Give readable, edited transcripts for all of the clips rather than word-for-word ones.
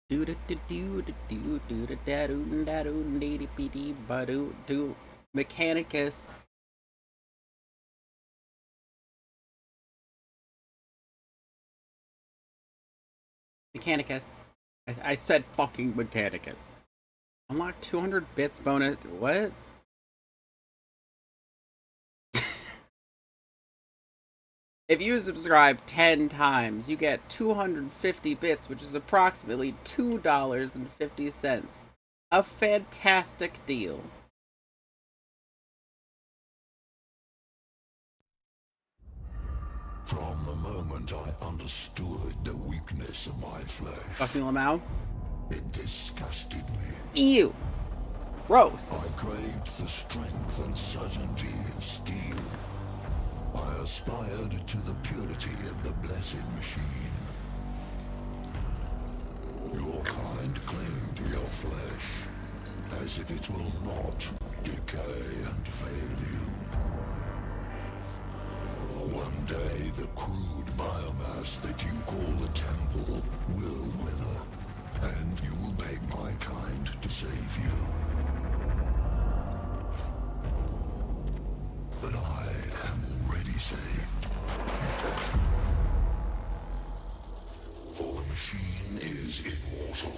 Do do do do do do do do da do da do dee dee dee dee ba do do Mechanicus. Mechanicus. I said fucking Mechanicus. Unlock 200 bits bonus. What? If you subscribe 10 times, you get 250 bits, which is approximately $2.50. A fantastic deal. From the moment I understood the weakness of my flesh, Fucking Lamau. it disgusted me. Ew. Gross. I craved the strength and certainty of steel. I aspired to the purity of the blessed machine. Your kind cling to your flesh, as if it will not decay and fail you. One day, the crude biomass that you call the temple will wither, and you will beg my kind to save you. But I am already saved. For the machine is immortal.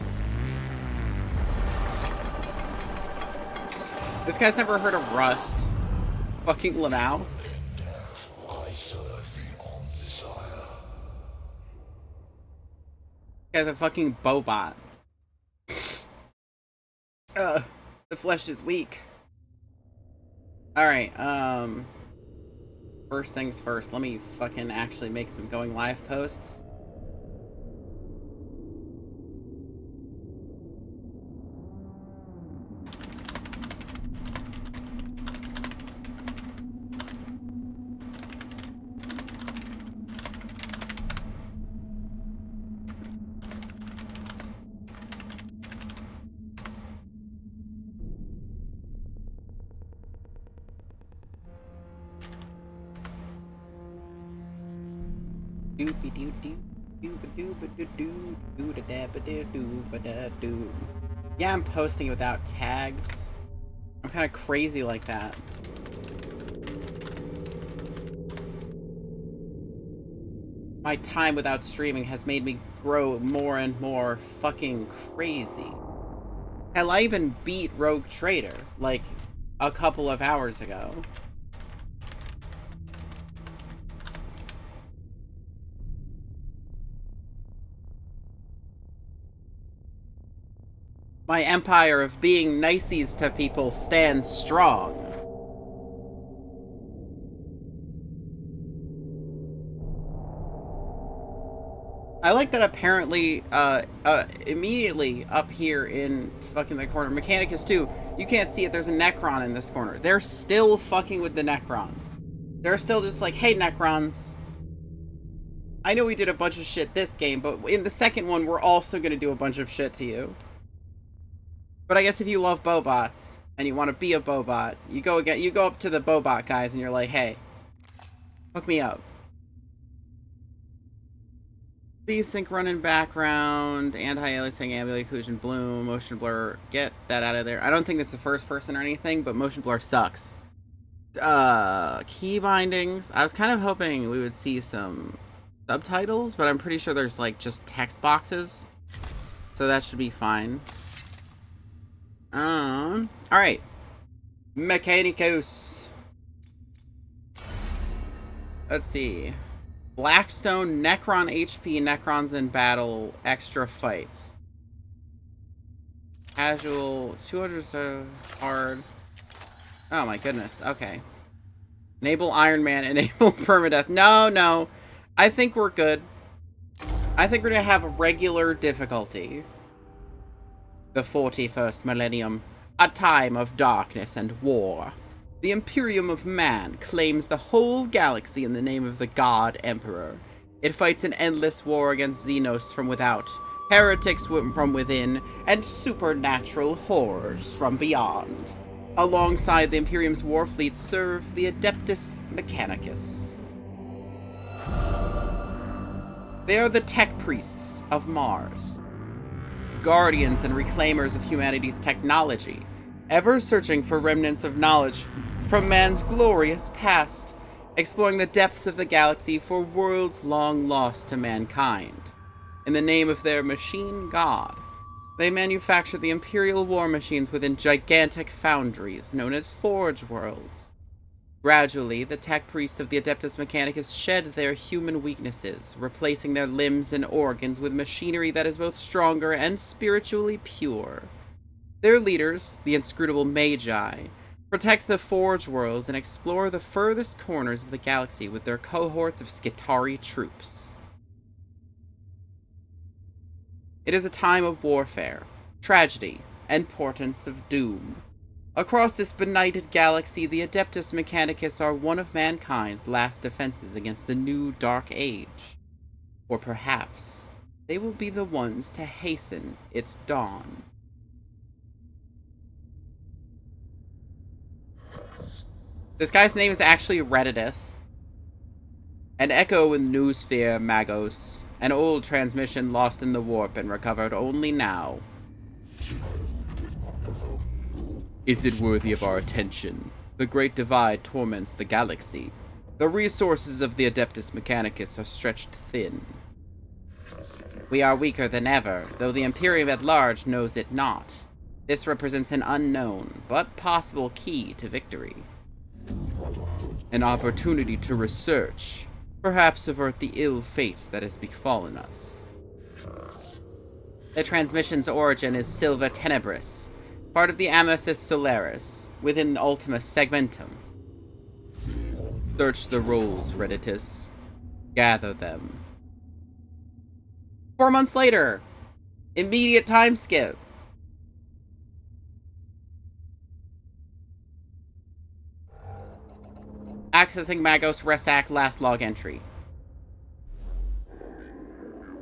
This guy's never heard of Rust. Fucking Lamau. I serve the Omnisire. This guy's a fucking Bobot. The flesh is weak. Alright, first things first, let me fucking actually make some going live posts. Yeah, I'm posting without tags. I'm kind of crazy like that. My time without streaming has made me grow more and more fucking crazy. Hell, I even beat Rogue Trader, like, a couple of hours ago. My empire of being niceys to people stands strong. I like that apparently, immediately up here in fucking the corner, Mechanicus 2, you can't see it, there's a Necron in this corner. They're still fucking with the Necrons. They're still just like, hey Necrons, I know we did a bunch of shit this game, but in the second one, we're also gonna do a bunch of shit to you. But I guess if you love Bobots and you want to be a Bobot, you go up to the Bobot guys and you're like, hey, hook me up. Desync run in background, anti-aliasing, ambient occlusion, bloom, motion blur, get that out of there. I don't think this is the first person or anything, but motion blur sucks. Key bindings. I was kind of hoping we would see some subtitles, but I'm pretty sure there's like just text boxes. So that should be fine. Alright. Mechanicus. Let's see. Blackstone, Necron HP, Necrons in battle, extra fights. Casual, 200 hard. Oh my goodness, okay. Enable Iron Man, enable permadeath. No. I think we're good. I think we're gonna have a regular difficulty. The 41st millennium, a time of darkness and war. The Imperium of Man claims the whole galaxy in the name of the God Emperor. It fights an endless war against Xenos from without, heretics from within, and supernatural horrors from beyond. Alongside the Imperium's war fleets serve the Adeptus Mechanicus. They are the tech priests of Mars. guardians and reclaimers of humanity's technology, ever searching for remnants of knowledge from man's glorious past, exploring the depths of the galaxy for worlds long lost to mankind. In the name of their machine god, they manufacture the Imperial war machines within gigantic foundries known as Forge Worlds. Gradually, the tech priests of the Adeptus Mechanicus shed their human weaknesses, replacing their limbs and organs with machinery that is both stronger and spiritually pure. Their leaders, the inscrutable Magi, protect the Forge Worlds and explore the furthest corners of the galaxy with their cohorts of Skitarii troops. It is a time of warfare, tragedy, and portents of doom. Across this benighted galaxy, the Adeptus Mechanicus are one of mankind's last defenses against a new dark age. Or perhaps they will be the ones to hasten its dawn. This guy's name is actually Redditus. An echo in the noosphere, Magos. An old transmission lost in the warp and recovered only now. Is it worthy of our attention? The Great Divide torments the galaxy. The resources of the Adeptus Mechanicus are stretched thin. We are weaker than ever, though the Imperium at large knows it not. This represents an unknown, but possible key to victory. An opportunity to research, perhaps avert the ill fate that has befallen us. The transmission's origin is Silva Tenebris, part of the Amasis Solaris, within the Ultima Segmentum. Search the rolls, Redditus. Gather them. 4 months later! Immediate time skip! Accessing Magos Resac last log entry.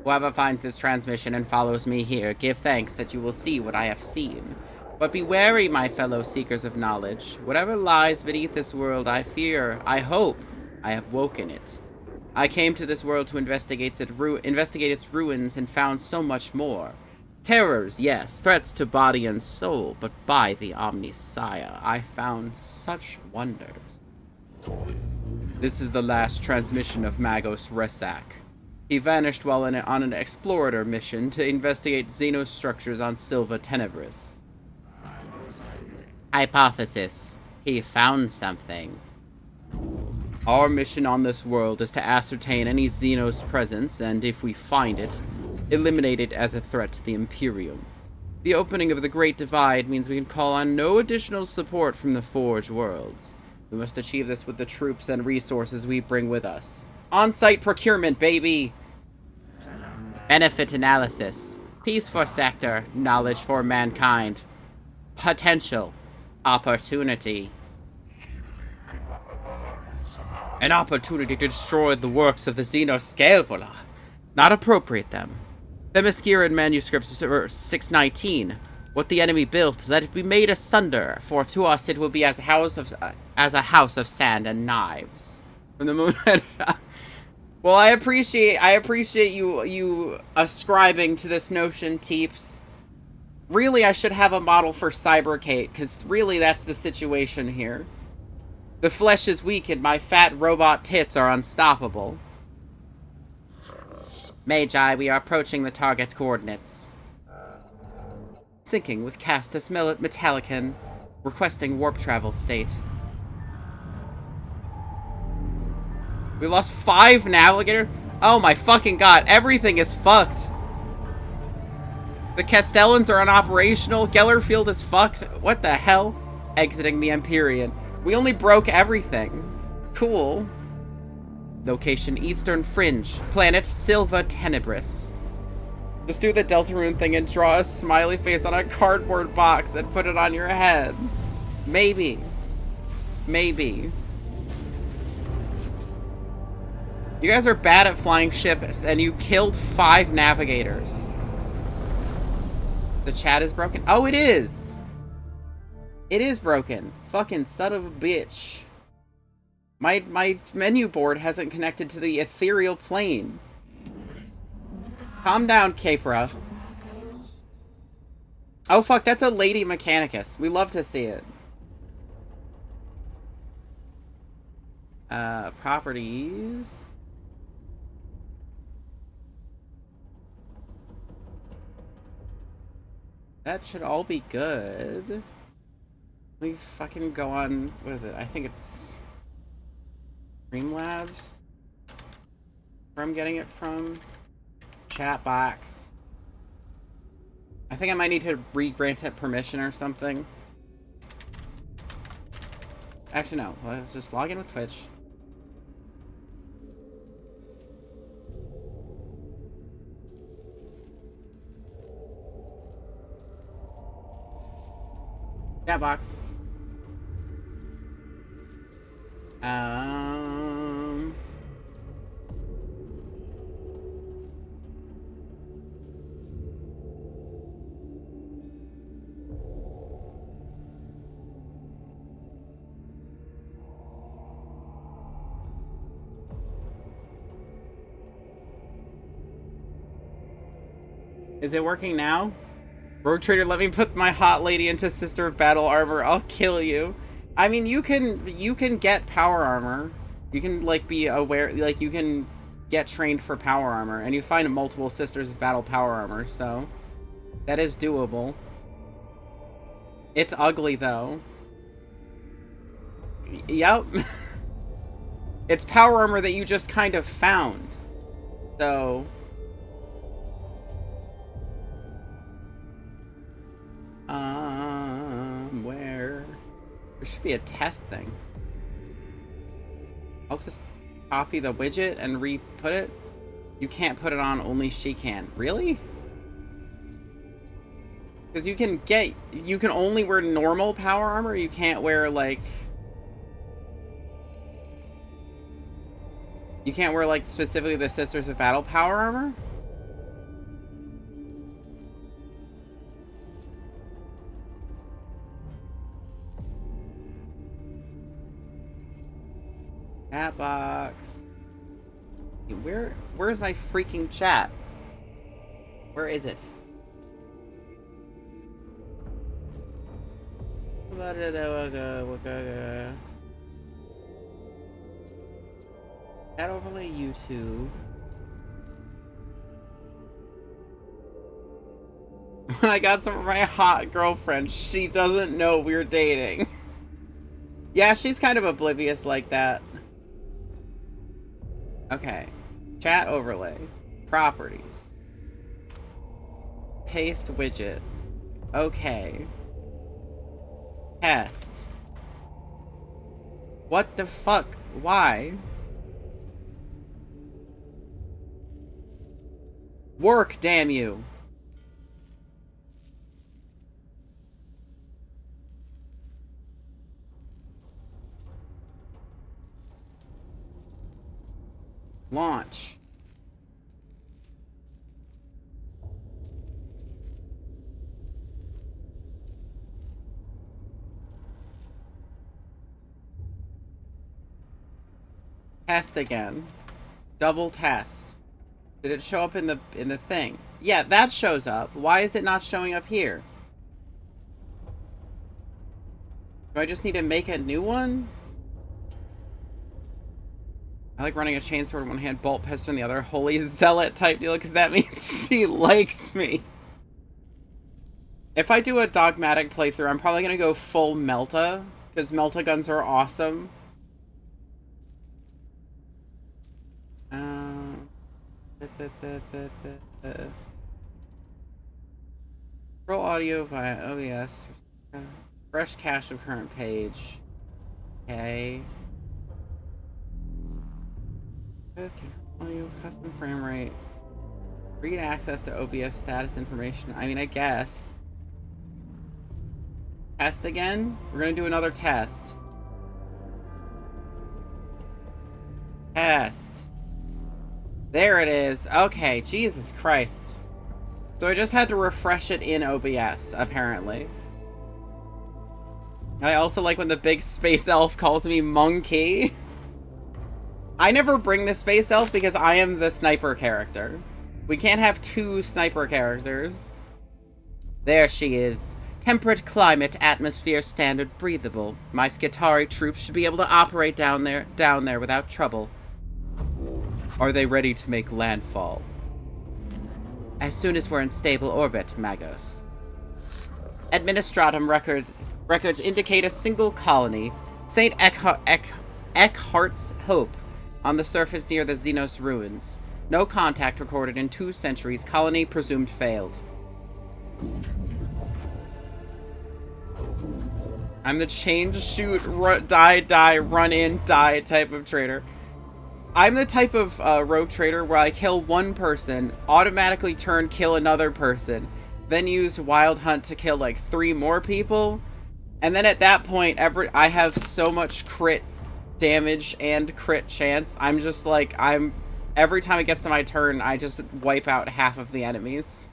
Whoever finds this transmission and follows me here, give thanks that you will see what I have seen. But be wary, my fellow seekers of knowledge. Whatever lies beneath this world, I fear, I hope, I have woken it. I came to this world to investigate its ruins and found so much more. Terrors, yes, threats to body and soul, but by the Omnisaya, I found such wonders. This is the last transmission of Magos Resac. He vanished while on an explorator mission to investigate xenostructures on Silva Tenebris. Hypothesis. He found something. Our mission on this world is to ascertain any Xenos presence, and if we find it, eliminate it as a threat to the Imperium. The opening of the Great Divide means we can call on no additional support from the Forge Worlds. We must achieve this with the troops and resources we bring with us. On-site procurement, baby! Benefit analysis. Peace for sector. Knowledge for mankind. Potential. Opportunity. An opportunity to destroy the works of the Xenoscalvola. Not appropriate them. The Mascuran manuscripts of verse 619. What the enemy built, let it be made asunder, for to us it will be as a house of sand and knives. From the moment. Well, I appreciate you ascribing to this notion, Teeps. Really, I should have a model for Cybercate, because really that's the situation here. The flesh is weak and my fat robot tits are unstoppable. Magi, we are approaching the target coordinates. Syncing with Castus Metallican, requesting warp travel state. We lost 5 navigator? Oh my fucking god, everything is fucked. The Castellans are unoperational. Gellerfield is fucked. What the hell? Exiting the Empyrean. We only broke everything. Cool. Location Eastern Fringe. Planet Silva Tenebris. Just do the Deltarune thing and draw a smiley face on a cardboard box and put it on your head. Maybe. Maybe. You guys are bad at flying ships and you killed 5 navigators. The chat is broken. Oh, it is! It is broken. Fucking son of a bitch. My menu board hasn't connected to the ethereal plane. Calm down, Capra. Oh fuck, that's a lady Mechanicus. We love to see it. Properties. That should all be good. Let me fucking go on, what is it? I think it's Streamlabs. Where I'm getting it from. Chat box. I think I might need to re-grant it permission or something. Actually, no. Let's just log in with Twitch. Chat box. Is it working now? Rogue Trader, let me put my hot lady into Sister of Battle armor. I'll kill you. I mean, you can get power armor. You can, like, be aware, like, you can get trained for power armor, and you find multiple Sisters of Battle power armor, so that is doable. It's ugly, though. Yep. It's power armor that you just kind of found. So... where? There should be a test thing. I'll just copy the widget and re-put it. You can't put it on, only she can. Really? Because you can only wear normal power armor, you can't wear, like... You can't wear, like, specifically the Sisters of Battle power armor? Chat box. Where's my freaking chat? Where is it? Chat overlay YouTube. When I got some of my hot girlfriend, she doesn't know we're dating. Yeah, she's kind of oblivious like that. Okay. Chat overlay. Properties. Paste widget. Okay. Test. What the fuck? Why? Work, damn you. Launch. Test again. Double test. Did it show up in the thing? Yeah, that shows up. Why is it not showing up here? Do I just need to make a new one? I like running a chainsword in one hand, bolt pester in the other. Holy zealot type deal, because that means she likes me. If I do a dogmatic playthrough, I'm probably going to go full Melta, because Melta guns are awesome. Roll audio via OBS. Fresh cache of current page. Okay. Audio custom frame rate. Read access to OBS status information. I mean, I guess. Test again? We're gonna do another test. Test. There it is. Okay, Jesus Christ. So I just had to refresh it in OBS, apparently. And I also like when the big space elf calls me monkey. I never bring the space elf because I am the sniper character. We can't have two sniper characters. There she is. Temperate climate, atmosphere, standard, breathable. My Skitarii troops should be able to operate down there without trouble. Are they ready to make landfall? As soon as we're in stable orbit, Magos. Administratum records indicate a single colony, St. Eckhart's Hope, on the surface near the Xenos ruins. No contact recorded in 2 centuries. Colony presumed failed. I'm the change, shoot, die, run in, die type of trader. I'm the type of rogue trader where I kill one person, automatically kill another person, then use Wild Hunt to kill like 3 more people, and then at that point, I have so much crit damage and crit chance. I'm just like, every time it gets to my turn, I just wipe out half of the enemies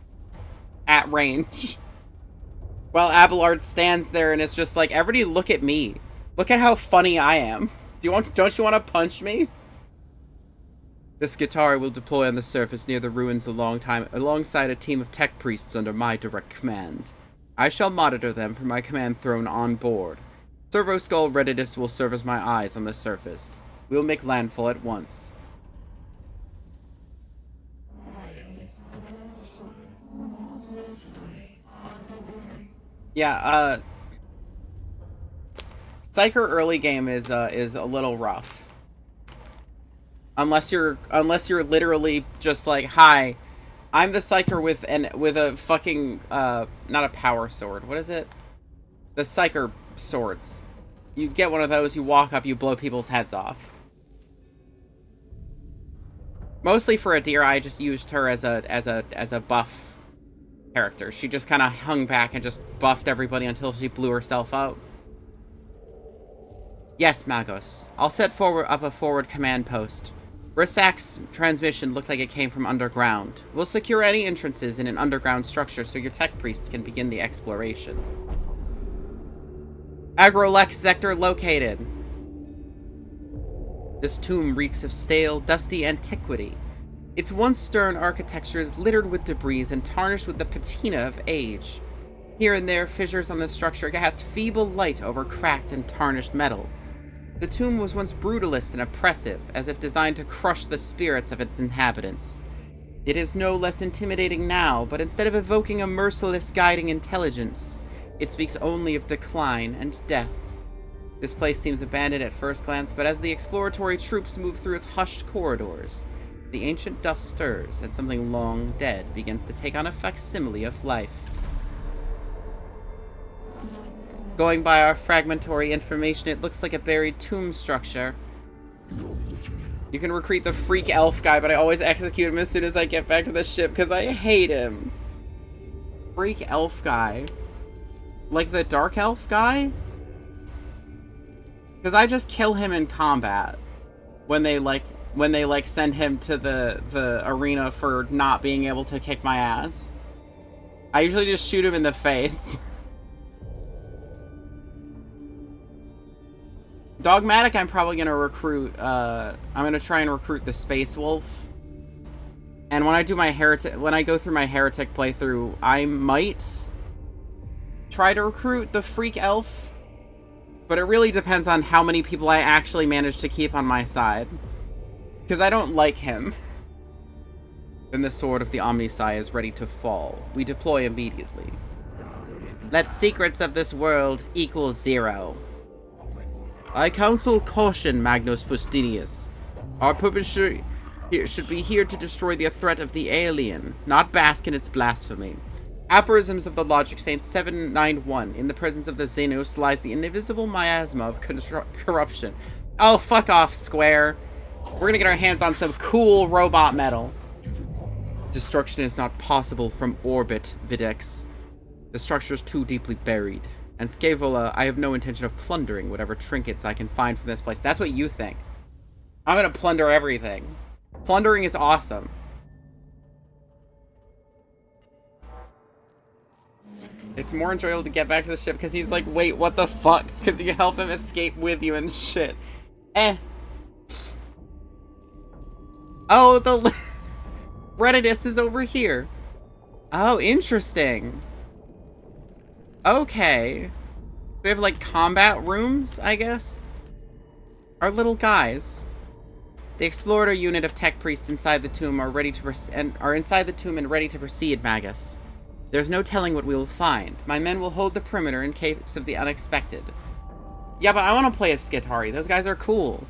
at range. While Abelard stands there and it's just like, everybody look at me. Look at how funny I am. Don't you want to punch me? The Skitarii will deploy on the surface near the ruins alongside a team of tech priests under my direct command. I shall monitor them from my command throne on board. Servo Skull Reddidus will serve as my eyes on the surface. We will make landfall at once. Yeah, Psyker early game is a little rough. Unless you're literally just like, hi, I'm the Psyker with a fucking not a power sword. What is it? The Psyker swords. You get one of those, you walk up, you blow people's heads off. Mostly for Adira, I just used her as a buff character. She just kind of hung back and just buffed everybody until she blew herself out. Yes, Magos. I'll set up a forward command post. Rissak's transmission looked like it came from underground. We'll secure any entrances in an underground structure so your tech priests can begin the exploration. Agrolek sector located. This tomb reeks of stale, dusty antiquity. Its once stern architecture is littered with debris and tarnished with the patina of age. Here and there, fissures on the structure cast feeble light over cracked and tarnished metal. The tomb was once brutalist and oppressive, as if designed to crush the spirits of its inhabitants. It is no less intimidating now, but instead of evoking a merciless guiding intelligence, it speaks only of decline and death. This place seems abandoned at first glance, but as the exploratory troops move through its hushed corridors, the ancient dust stirs, and something long dead begins to take on a facsimile of life. Going by our fragmentary information, it looks like a buried tomb structure. You can recruit the freak elf guy, but I always execute him as soon as I get back to the ship, because I hate him. Freak elf guy. Like the dark elf guy? Because I just kill him in combat when they send him to the arena for not being able to kick my ass. I usually just shoot him in the face. Dogmatic, I'm probably gonna recruit. I'm gonna try and recruit the Space Wolf. And when I do my when I go through my heretic playthrough, I might try to recruit the Freak Elf. But it really depends on how many people I actually manage to keep on my side. Because I don't like him. Then the sword of the Omnisci is ready to fall. We deploy immediately. Let secrets of this world equal 0. I counsel caution, Magnus Faustinius. Our purpose should be here to destroy the threat of the alien, not bask in its blasphemy. Aphorisms of the Logic Saint 791. In the presence of the Xenos lies the indivisible miasma of corruption. Oh, fuck off, Square. We're gonna get our hands on some cool robot metal. Destruction is not possible from orbit, Videx. The structure is too deeply buried. And Scaevola, I have no intention of plundering whatever trinkets I can find from this place. That's what you think. I'm gonna plunder everything. Plundering is awesome. It's more enjoyable to get back to the ship because he's like, wait, what the fuck? Because you help him escape with you and shit. Oh, the Reddidus is over here. Oh, interesting. Okay. We have, like, combat rooms, I guess? Our little guys. The explorer unit of tech priests inside the tomb are inside the tomb and ready to proceed, Magus. There's no telling what we will find. My men will hold the perimeter in case of the unexpected. Yeah, but I want to play as Skitari. Those guys are cool.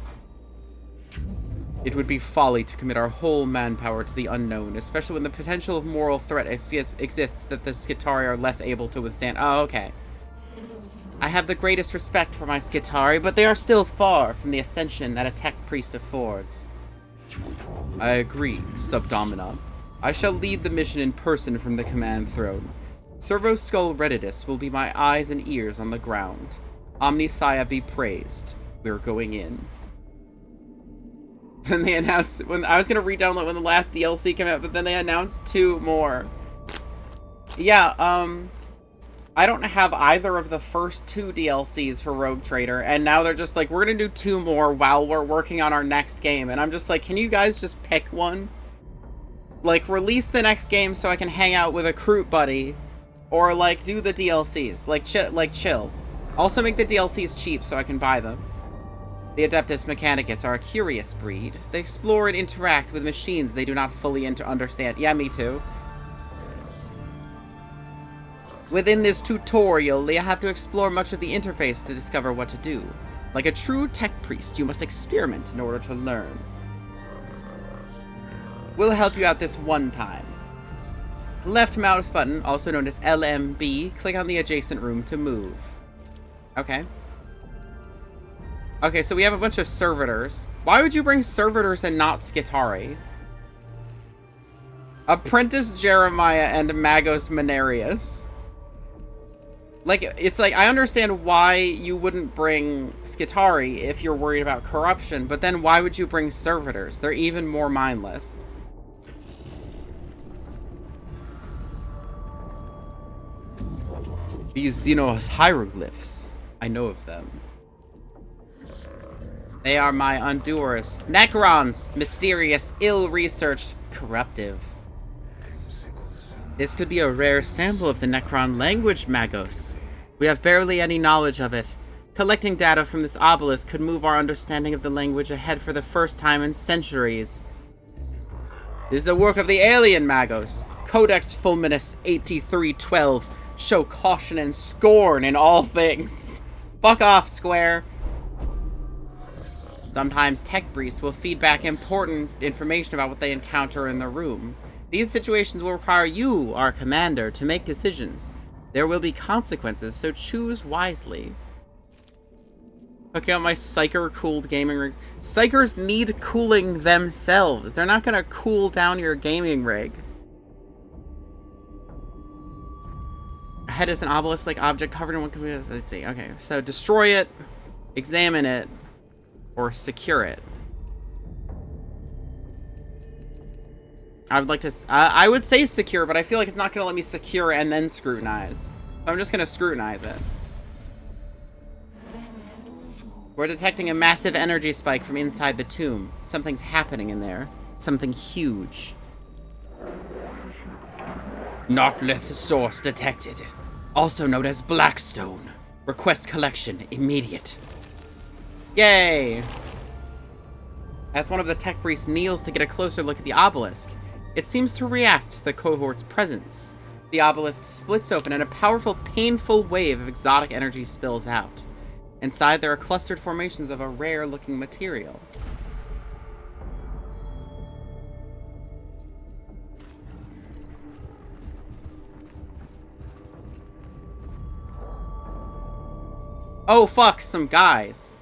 It would be folly to commit our whole manpower to the unknown, especially when the potential of moral threat exists that the Skitari are less able to withstand. Oh, okay. I have the greatest respect for my Skitari, but they are still far from the ascension that a tech priest affords. I agree, Subdomina. I shall lead the mission in person from the command throne. Servo Skull Redidus will be my eyes and ears on the ground. Omnisaya be praised. We're going in. Then they announced, when I was going to re-download when the last DLC came out, but then they announced 2 more. Yeah, I don't have either of the first 2 DLCs for Rogue Trader, and now they're just like, we're going to do 2 more while we're working on our next game, and I'm just like, can you guys just pick one? Like, release the next game so I can hang out with a crew buddy, or, like, do the DLCs. Like, chill. Also make the DLCs cheap so I can buy them. The Adeptus Mechanicus are a curious breed. They explore and interact with machines they do not fully understand. Yeah, me too. Within this tutorial, you have to explore much of the interface to discover what to do. Like a true tech priest, you must experiment in order to learn. We'll help you out this one time. Left mouse button, also known as LMB, click on the adjacent room to move. Okay. Okay, so we have a bunch of servitors. Why would you bring servitors and not Skitari? Apprentice Jeremiah and Magos Manerius. Like, it's like, I understand why you wouldn't bring Skitari if you're worried about corruption, but then why would you bring servitors? They're even more mindless. These Xenos hieroglyphs. I know of them. They are my undoers. Necrons! Mysterious, ill-researched, corruptive. This could be a rare sample of the Necron language, Magos. We have barely any knowledge of it. Collecting data from this obelisk could move our understanding of the language ahead for the first time in centuries. This is a work of the alien, Magos. Codex Fulminus 8312. Show caution and scorn in all things. Fuck off, Square. Sometimes tech priests will feed back important information about what they encounter in the room. These situations will require you, our commander, to make decisions. There will be consequences, so choose wisely. Okay, my Psyker-cooled gaming rigs. Psykers need cooling themselves. They're not gonna cool down your gaming rig. Ahead is an obelisk-like object covered in one computer. Let's see. Okay, so destroy it, examine it, or secure it. I would like to... I would say secure, but I feel like it's not going to let me secure and then scrutinize. So I'm just going to scrutinize it. We're detecting a massive energy spike from inside the tomb. Something's happening in there. Something huge. Nautilith source detected. Also known as Blackstone. Request collection immediate. Yay! As one of the tech priests kneels to get a closer look at the obelisk, it seems to react to the cohort's presence. The obelisk splits open and a powerful, painful wave of exotic energy spills out. Inside, there are clustered formations of a rare-looking material. Oh, fuck, some guys.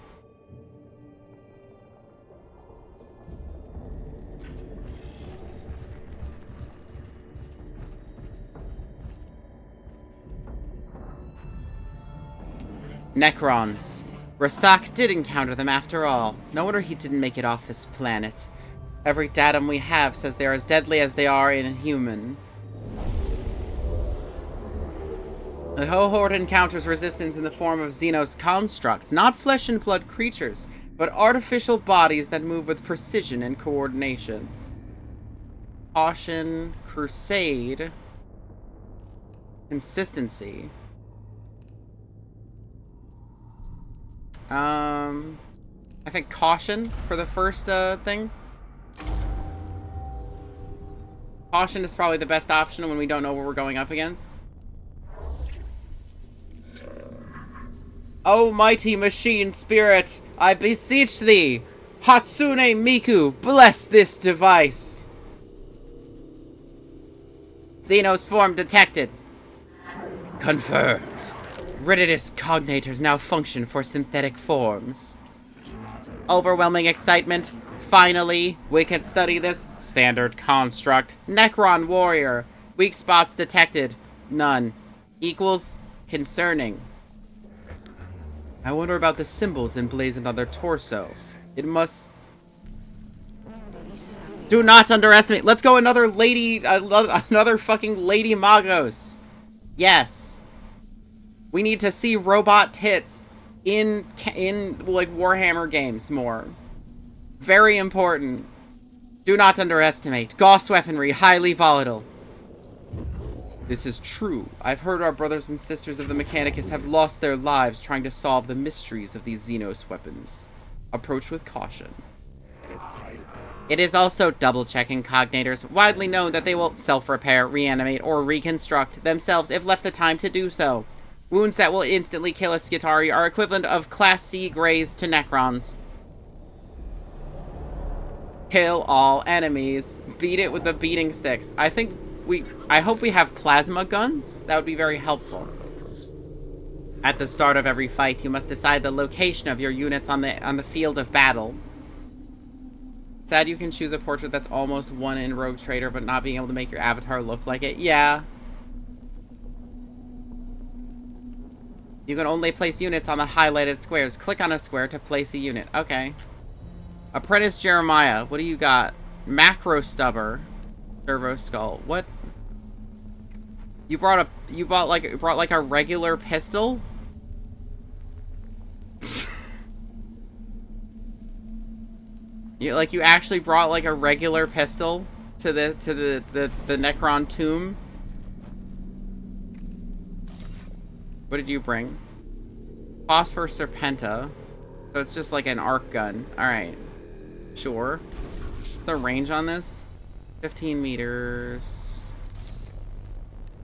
Necrons. Rasak did encounter them after all. No wonder he didn't make it off this planet. Every datum we have says they are as deadly as they are inhuman. The cohort encounters resistance in the form of Xenos constructs, not flesh and blood creatures, but artificial bodies that move with precision and coordination. Caution, crusade, consistency. I think caution for the first thing. Caution is probably the best option when we don't know what we're going up against. O mighty machine spirit, I beseech thee, Hatsune Miku, bless this device. Xenos form detected. Confirmed. Rididus cognators now function for synthetic forms. Overwhelming excitement. Finally, we can study this standard construct. Necron warrior. Weak spots detected. None. Equals concerning. I wonder about the symbols emblazoned on their torso. It must... Do not underestimate. Let's go another lady, another fucking Lady Magos. Yes. We need to see robot tits in like Warhammer games more. Very important. Do not underestimate. Gauss weaponry, highly volatile. This is true. I've heard our brothers and sisters of the Mechanicus have lost their lives trying to solve the mysteries of these Xenos weapons. Approach with caution. It is also double-checking cognators, widely known that they will self-repair, reanimate, or reconstruct themselves if left the time to do so. Wounds that will instantly kill a Skitarii are equivalent of Class C graze to Necrons. Kill all enemies. Beat it with the beating sticks. I hope we have plasma guns. That would be very helpful. At the start of every fight, you must decide the location of your units on the field of battle. Sad you can choose a portrait that's almost one in Rogue Trader, but not being able to make your avatar look like it. Yeah. You can only place units on the highlighted squares. Click on a square to place a unit. Okay. Apprentice Jeremiah, what do you got? Macro Stubber. Servo Skull. What? You brought like a regular pistol? You actually brought like a regular pistol to the Necron tomb? What did you bring? Phosphor Serpenta. So it's just like an arc gun. Alright. Sure. What's the range on this? 15 meters.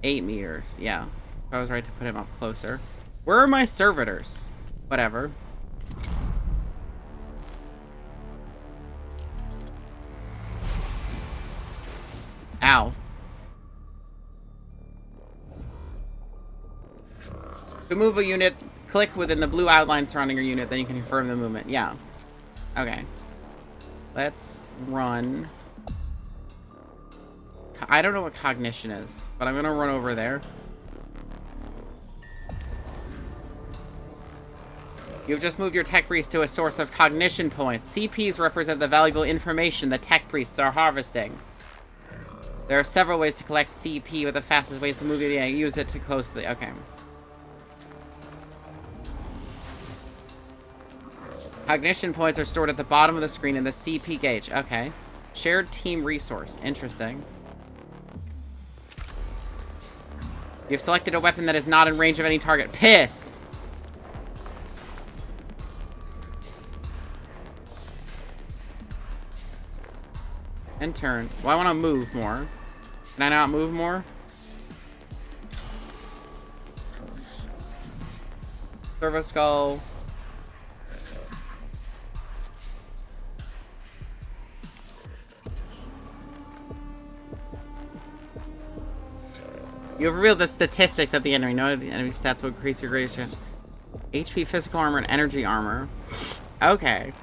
8 meters. Yeah. I was right to put him up closer. Where are my servitors? Whatever. Ow. To move a unit, click within the blue outline surrounding your unit, then you can confirm the movement. Yeah. Okay. Let's run. I don't know what cognition is, but I'm gonna run over there. You've just moved your tech priest to a source of cognition points. CPs represent the valuable information the tech priests are harvesting. There are several ways to collect CP, but the fastest way is to move it. Yeah, use it to close the... Okay. Cognition points are stored at the bottom of the screen in the CP gauge. Okay. Shared team resource. Interesting. You've selected a weapon that is not in range of any target. Piss! And turn. Well, I want to move more. Can I not move more? Servo Skull. You have revealed the statistics of the enemy. No enemy stats will increase your greatest chance. HP, physical armor, and energy armor. Okay.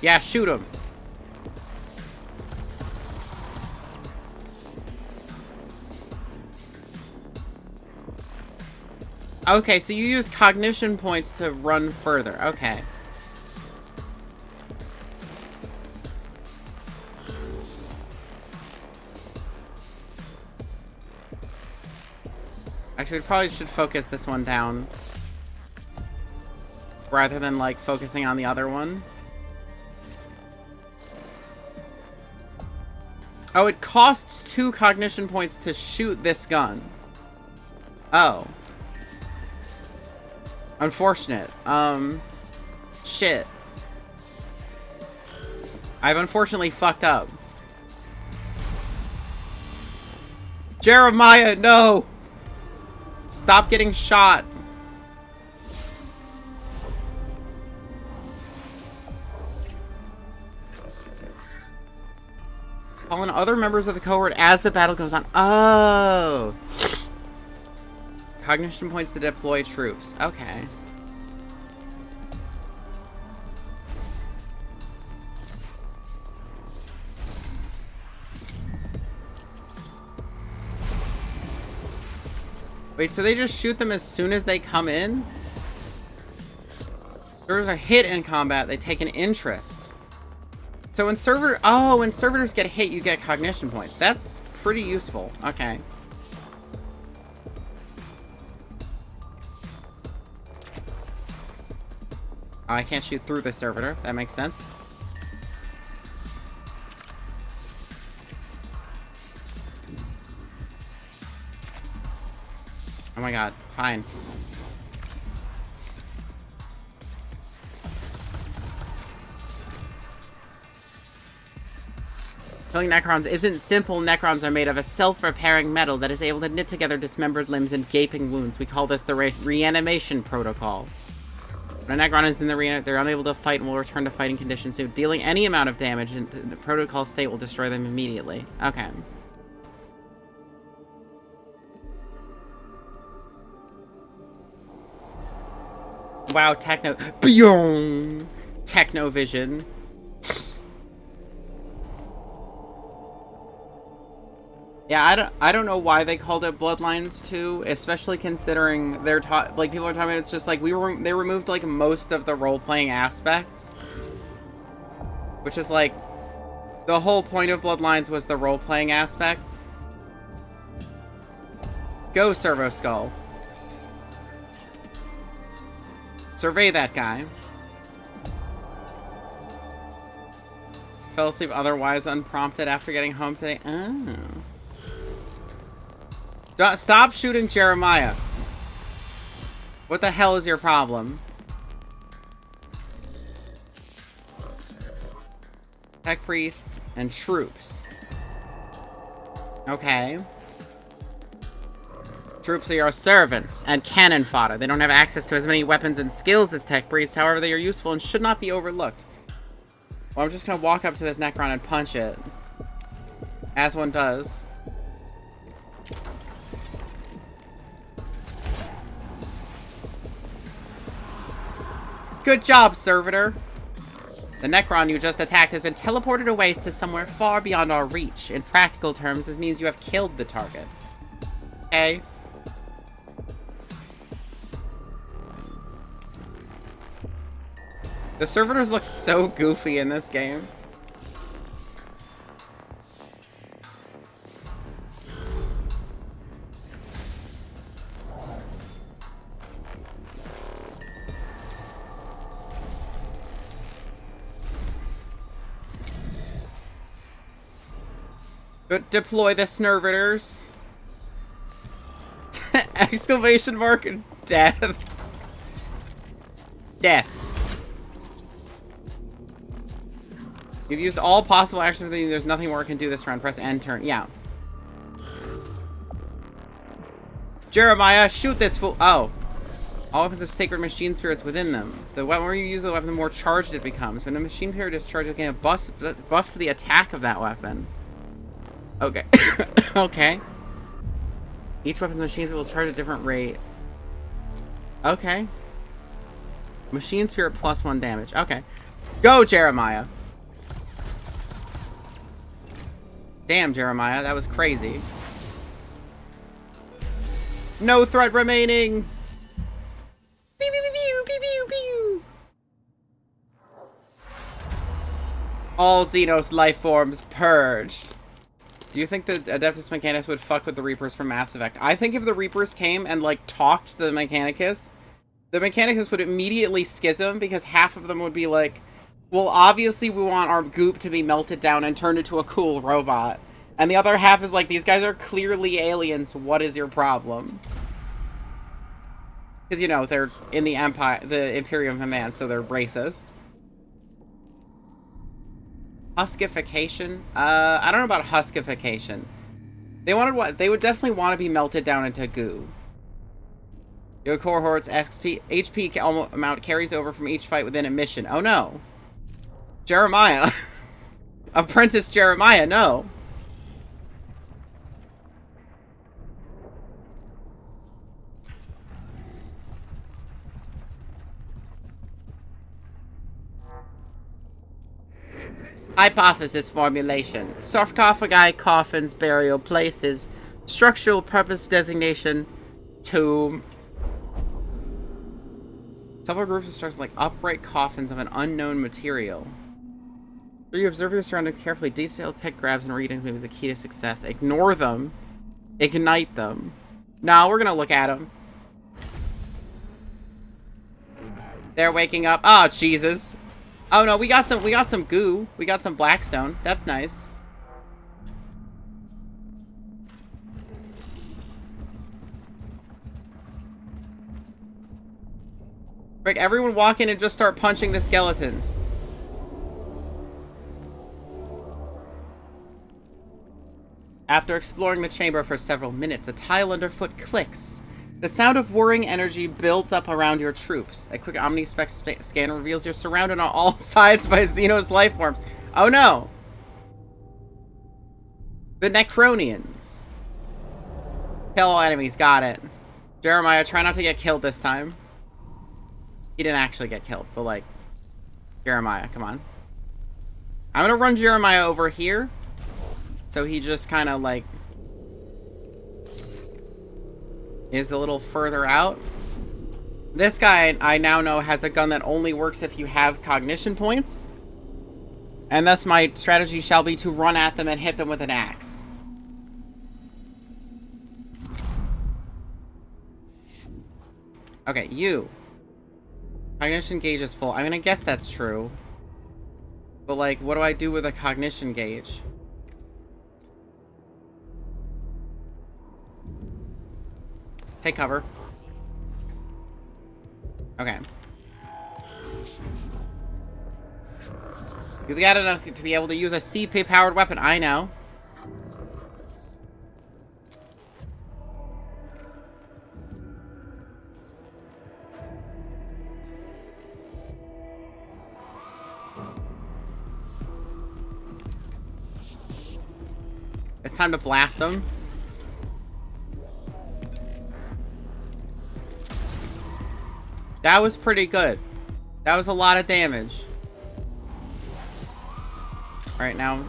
Yeah, shoot him. Okay, so you use cognition points to run further. Okay. Actually, we probably should focus this one down. rather than, like, focusing on the other one. Oh, it costs 2 cognition points to shoot this gun. Oh. Unfortunate. Shit. I've unfortunately fucked up. Jeremiah, no! Stop getting shot. Call on other members of the cohort as the battle goes on. Oh! Cognition points to deploy troops. Okay. Wait, so they just shoot them as soon as they come in? Servers are hit in combat, they take an interest. So when when servitors get hit, you get cognition points. That's pretty useful. Okay. Oh, I can't shoot through the servitor. That makes sense. Oh my god, fine. Killing Necrons isn't simple. Necrons are made of a self-repairing metal that is able to knit together dismembered limbs and gaping wounds. We call this the reanimation protocol. When a Necron is in the they're unable to fight and will return to fighting condition soon. Dealing any amount of damage in the protocol state will destroy them immediately. Okay. Wow, techno vision. Yeah, I don't know why they called it Bloodlines 2, especially considering they're like people are talking about it's just like they removed like most of the role-playing aspects. Which is like the whole point of Bloodlines was the role-playing aspects. Go, Servo Skull. Survey that guy. Fell asleep otherwise unprompted after getting home today. Oh. Stop shooting Jeremiah. What the hell is your problem? Tech priests and troops. Okay. Troops are your servants and cannon fodder. They don't have access to as many weapons and skills as tech priests. However, they are useful and should not be overlooked. Well, I'm just gonna walk up to this Necron and punch it. As one does. Good job, Servitor. The Necron you just attacked has been teleported away to somewhere far beyond our reach. In practical terms, this means you have killed the target. Okay. The servitors look so goofy in this game. Deploy the servitors. Exclamation mark, death. Death. You've used all possible actions. There's nothing more I can do this round. Press N, turn. Yeah. Jeremiah, shoot this fool. Oh. All weapons have sacred machine spirits within them. The more you use the weapon, the more charged it becomes. When a machine spirit is charged, you gain a buff to the attack of that weapon. Okay. Okay. Each weapon's machine spirit will charge at a different rate. Okay. Machine spirit plus 1 damage. Okay. Go, Jeremiah. Damn, Jeremiah, that was crazy. No threat remaining. Pew, pew, pew, pew, pew, pew. All Xenos life forms purged. Do you think that Adeptus Mechanicus would fuck with the Reapers from Mass Effect? I think if the Reapers came and, like, talked to the Mechanicus the Mechanicus would immediately schism because half of them would be like, well, obviously we want our goop to be melted down and turned into a cool robot. And the other half is like, these guys are clearly aliens. What is your problem? Because, you know, they're in the Empire, the Imperium Command, so they're racist. Huskification? I don't know about huskification. They wanted what? They would definitely want to be melted down into goo. Your cohort's HP amount carries over from each fight within a mission. Oh no. Jeremiah. Apprentice Jeremiah, no. Hypothesis formulation. Sarcophagi, coffins, burial places. Structural purpose designation. Tomb. Several groups of structures like upright coffins of an unknown material. So you observe your surroundings carefully. Detailed pick grabs and readings may be the key to success. Ignore them. Ignite them. No, we're gonna look at them. They're waking up. Oh, Jesus. Oh no, we got some goo. We got some blackstone. That's nice. Rick, everyone walk in and just start punching the skeletons. After exploring the chamber for several minutes, a tile underfoot clicks. The sound of whirring energy builds up around your troops. A quick omnispec scan reveals you're surrounded on all sides by Xenos life forms. Oh no! The Necronians. Kill all enemies, got it. Jeremiah, try not to get killed this time. He didn't actually get killed, but like... Jeremiah, come on. I'm gonna run Jeremiah over here. So he just kind of like... is a little further out. This guy, I now know, has a gun that only works if you have cognition points. And thus my strategy shall be to run at them and hit them with an axe. Okay, you. Cognition gauge is full. I'm gonna guess that's true. But like, what do I do with a cognition gauge? Take cover. Okay. You got enough to be able to use a CP-powered weapon. I know. It's time to blast them. That was pretty good. That was a lot of damage. Alright, now,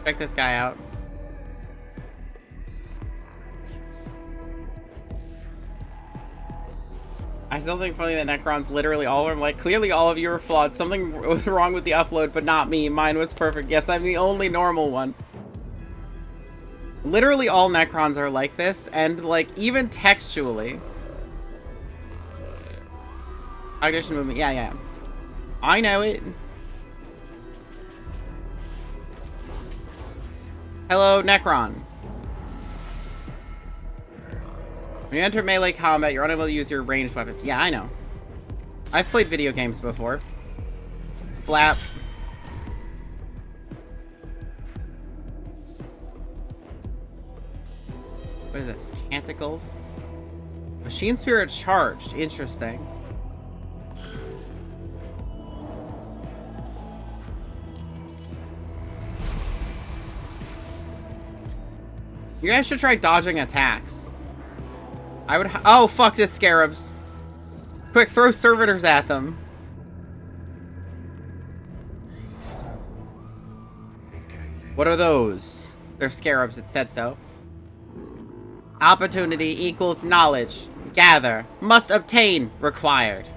check this guy out. I still think funny that Necron's literally all of them. Like, clearly all of you are flawed. Something was wrong with the upload, but not me. Mine was perfect. Yes, I'm the only normal one. Literally all Necrons are like this, and, like, even textually. Cognition movement, yeah. I know it. Hello, Necron. When you enter melee combat, you're unable to use your ranged weapons. Yeah, I know. I've played video games before. Flap. What is this? Canticles? Machine Spirit charged. Interesting. You guys should try dodging attacks. I would. Oh, fuck this scarabs. Quick, throw servitors at them. What are those? They're scarabs, it said so. Opportunity equals knowledge. Gather. Must obtain. Required.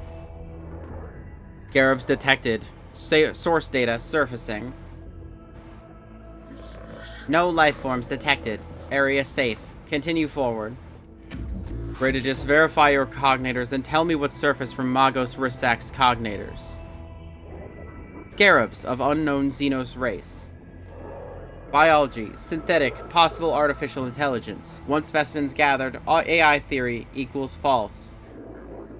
Scarabs detected. Source data surfacing. No life forms detected. Area safe. Continue forward. Just verify your cognators, then tell me what surface from Magos Rissak's cognators. Scarabs of unknown Xenos race. Biology, synthetic, possible artificial intelligence. Once specimens gathered, AI theory equals false.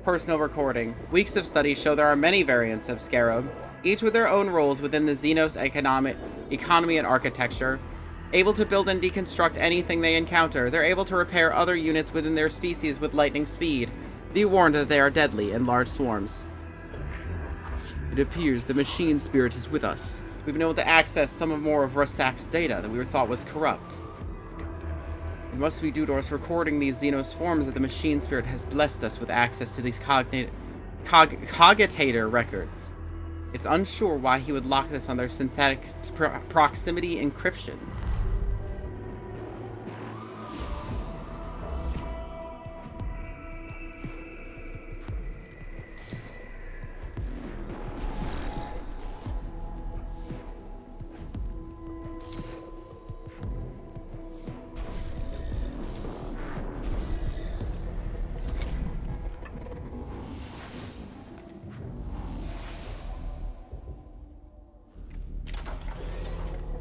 Personal recording. Weeks of study show there are many variants of Scarab, each with their own roles within the Xenos economy and architecture. Able to build and deconstruct anything they encounter, they're able to repair other units within their species with lightning speed. Be warned that they are deadly in large swarms. It appears the machine spirit is with us. We've been able to access some more of Rissak's data that we thought was corrupt. It must be due to us recording these Xenos forms that the machine spirit has blessed us with access to these cogitator records. It's unsure why he would lock this on their synthetic proximity encryption.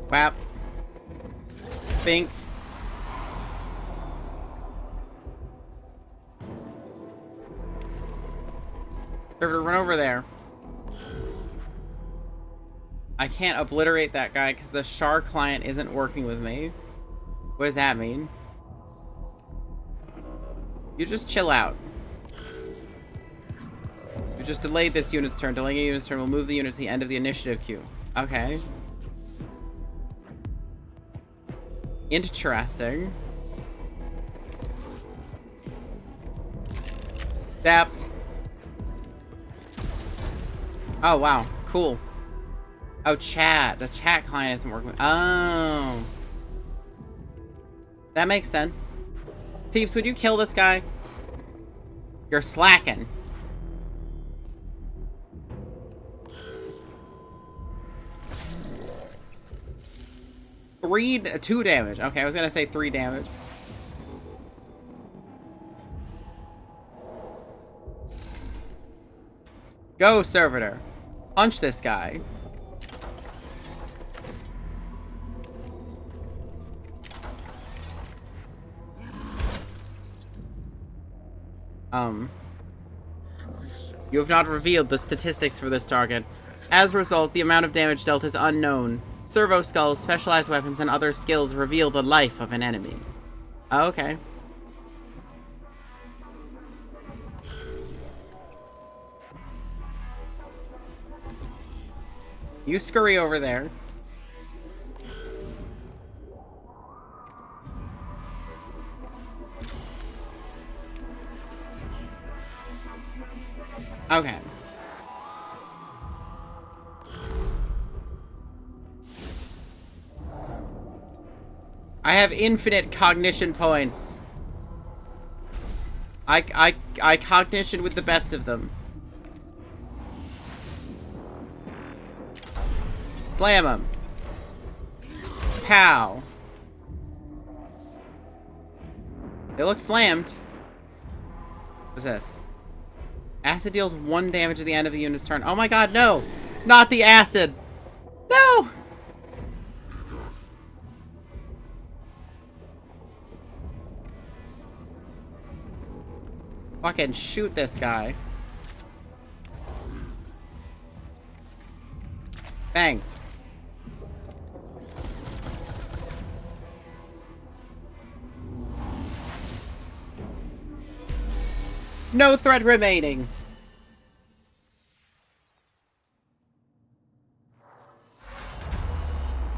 Whap. Think. Run over there. I can't obliterate that guy because the Char client isn't working with me. What does that mean? You just chill out. You just delayed this unit's turn. Delaying a unit's turn will move the unit to the end of the initiative queue. Okay. Interesting. Zap. Oh, wow. Cool. Oh, chat. The chat client isn't working. Oh. That makes sense. Teeps, would you kill this guy? You're slacking. Two damage. Okay, I was gonna say 3 damage. Go, servitor. Punch this guy. You have not revealed the statistics for this target. As a result, the amount of damage dealt is unknown. Servo skulls, specialized weapons, and other skills reveal the life of an enemy. Okay. You scurry over there. Okay. I have infinite cognition points. I cognition with the best of them. Slam him. Pow. They look slammed. What's this? Acid deals 1 damage at the end of the unit's turn. Oh my god, no! Not the acid! No! Fucking shoot this guy. Bang. No threat remaining.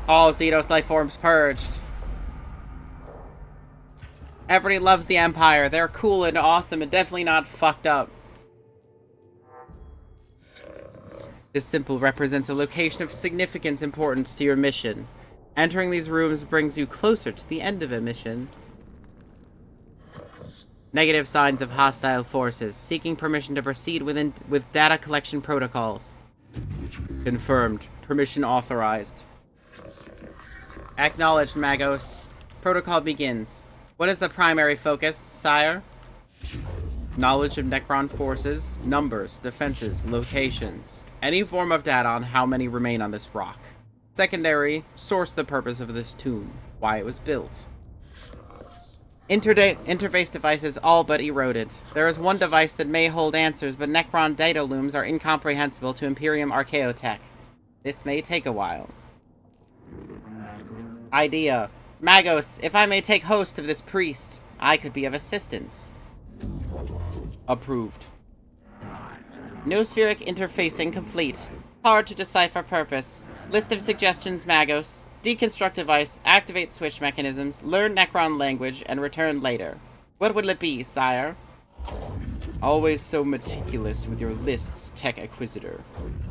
All Xenos life forms purged. Everybody loves the Empire. They're cool and awesome and definitely not fucked up. This symbol represents a location of significant importance to your mission. Entering these rooms brings you closer to the end of a mission. Negative signs of hostile forces. Seeking permission to proceed with data collection protocols. Confirmed. Permission authorized. Acknowledged, Magos. Protocol begins. What is the primary focus, sire? Knowledge of Necron forces, numbers, defenses, locations. Any form of data on how many remain on this rock. Secondary, source the purpose of this tomb, why it was built. Interface devices all but eroded. There is one device that may hold answers, but Necron data looms are incomprehensible to Imperium Archaeotech. This may take a while. Idea. Magos, if I may take host of this priest, I could be of assistance. Approved. Noospheric interfacing complete. Hard to decipher purpose. List of suggestions, Magos. Deconstruct device, activate switch mechanisms, learn Necron language, and return later. What will it be, sire? Always so meticulous with your lists, Tech Acquisitor.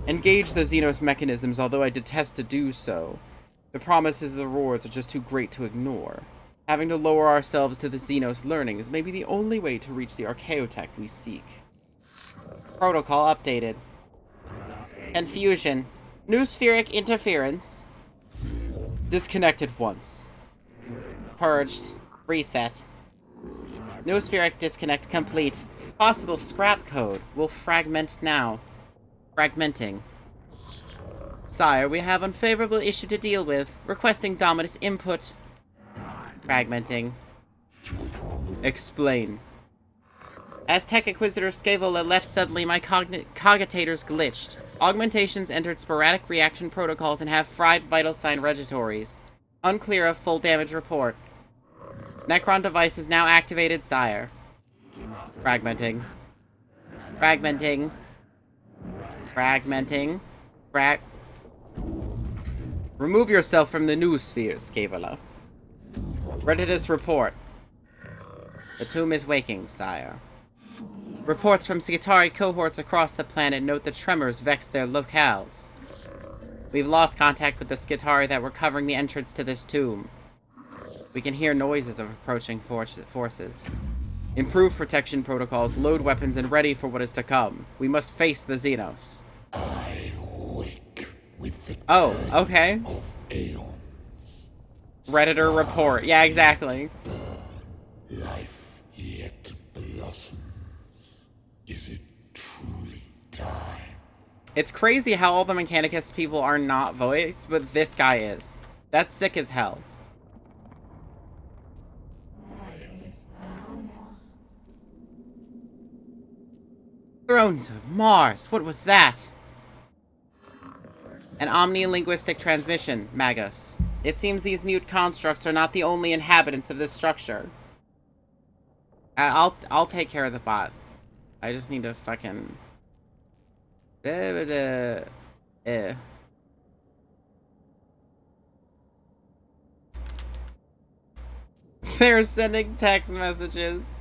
Engage the Xenos mechanisms, although I detest to do so. The promises of the rewards are just too great to ignore. Having to lower ourselves to the Xenos learnings may be the only way to reach the Archaeotech we seek. Protocol updated. Confusion. Noospheric interference. Disconnected once. Purged. Reset. Noospheric disconnect complete. Possible scrap code will fragment now. Fragmenting. Sire, we have unfavorable issue to deal with. Requesting Dominus input. Fragmenting. Explain. As Tech Acquisitor Scaevola left suddenly, my cogitators glitched. Augmentations entered sporadic reaction protocols and have fried vital sign regitories. Unclear of full damage report. Necron device is now activated, sire. Fragmenting. Fragmenting. Fragmenting. Remove yourself from the noosphere, Scaevola. Redditors report. The tomb is waking, sire. Reports from Skitarii cohorts across the planet note that tremors vex their locales. We've lost contact with the Skitarii that were covering the entrance to this tomb. We can hear noises of approaching forces. Improve protection protocols, load weapons, and ready for what is to come. We must face the Xenos. I wake with the okay. of aeons. Redditor report. Yeah, exactly. Life yet blossoms. Is it truly time? It's crazy how all the Mechanicus people are not voiced, but this guy is. That's sick as hell. Thrones of Mars, what was that? An omni-linguistic transmission, Magos. It seems these mute constructs are not the only inhabitants of this structure. I'll take care of the bot. I just need to fucking... They're sending text messages.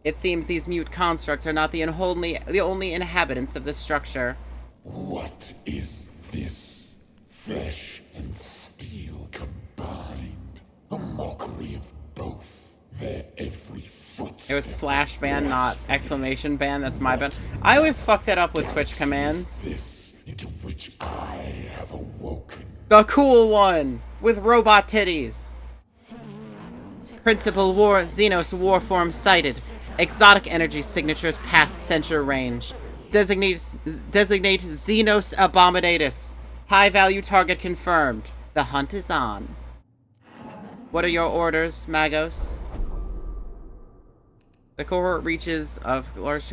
It seems these mute constructs are not the only inhabitants of this structure. What is this? Flesh and steel combined. A mockery of both. Their every foot. It was slash ban, not exclamation ban. That's my ban. I always fuck that up with Twitch commands. This into which I have awoken. The cool one with robot titties. Principal Xenos Warform sighted. Exotic energy signatures past sensor range. Designate Xenos Abominatus. High value target confirmed. The hunt is on. What are your orders, Magos? The cohort reaches of large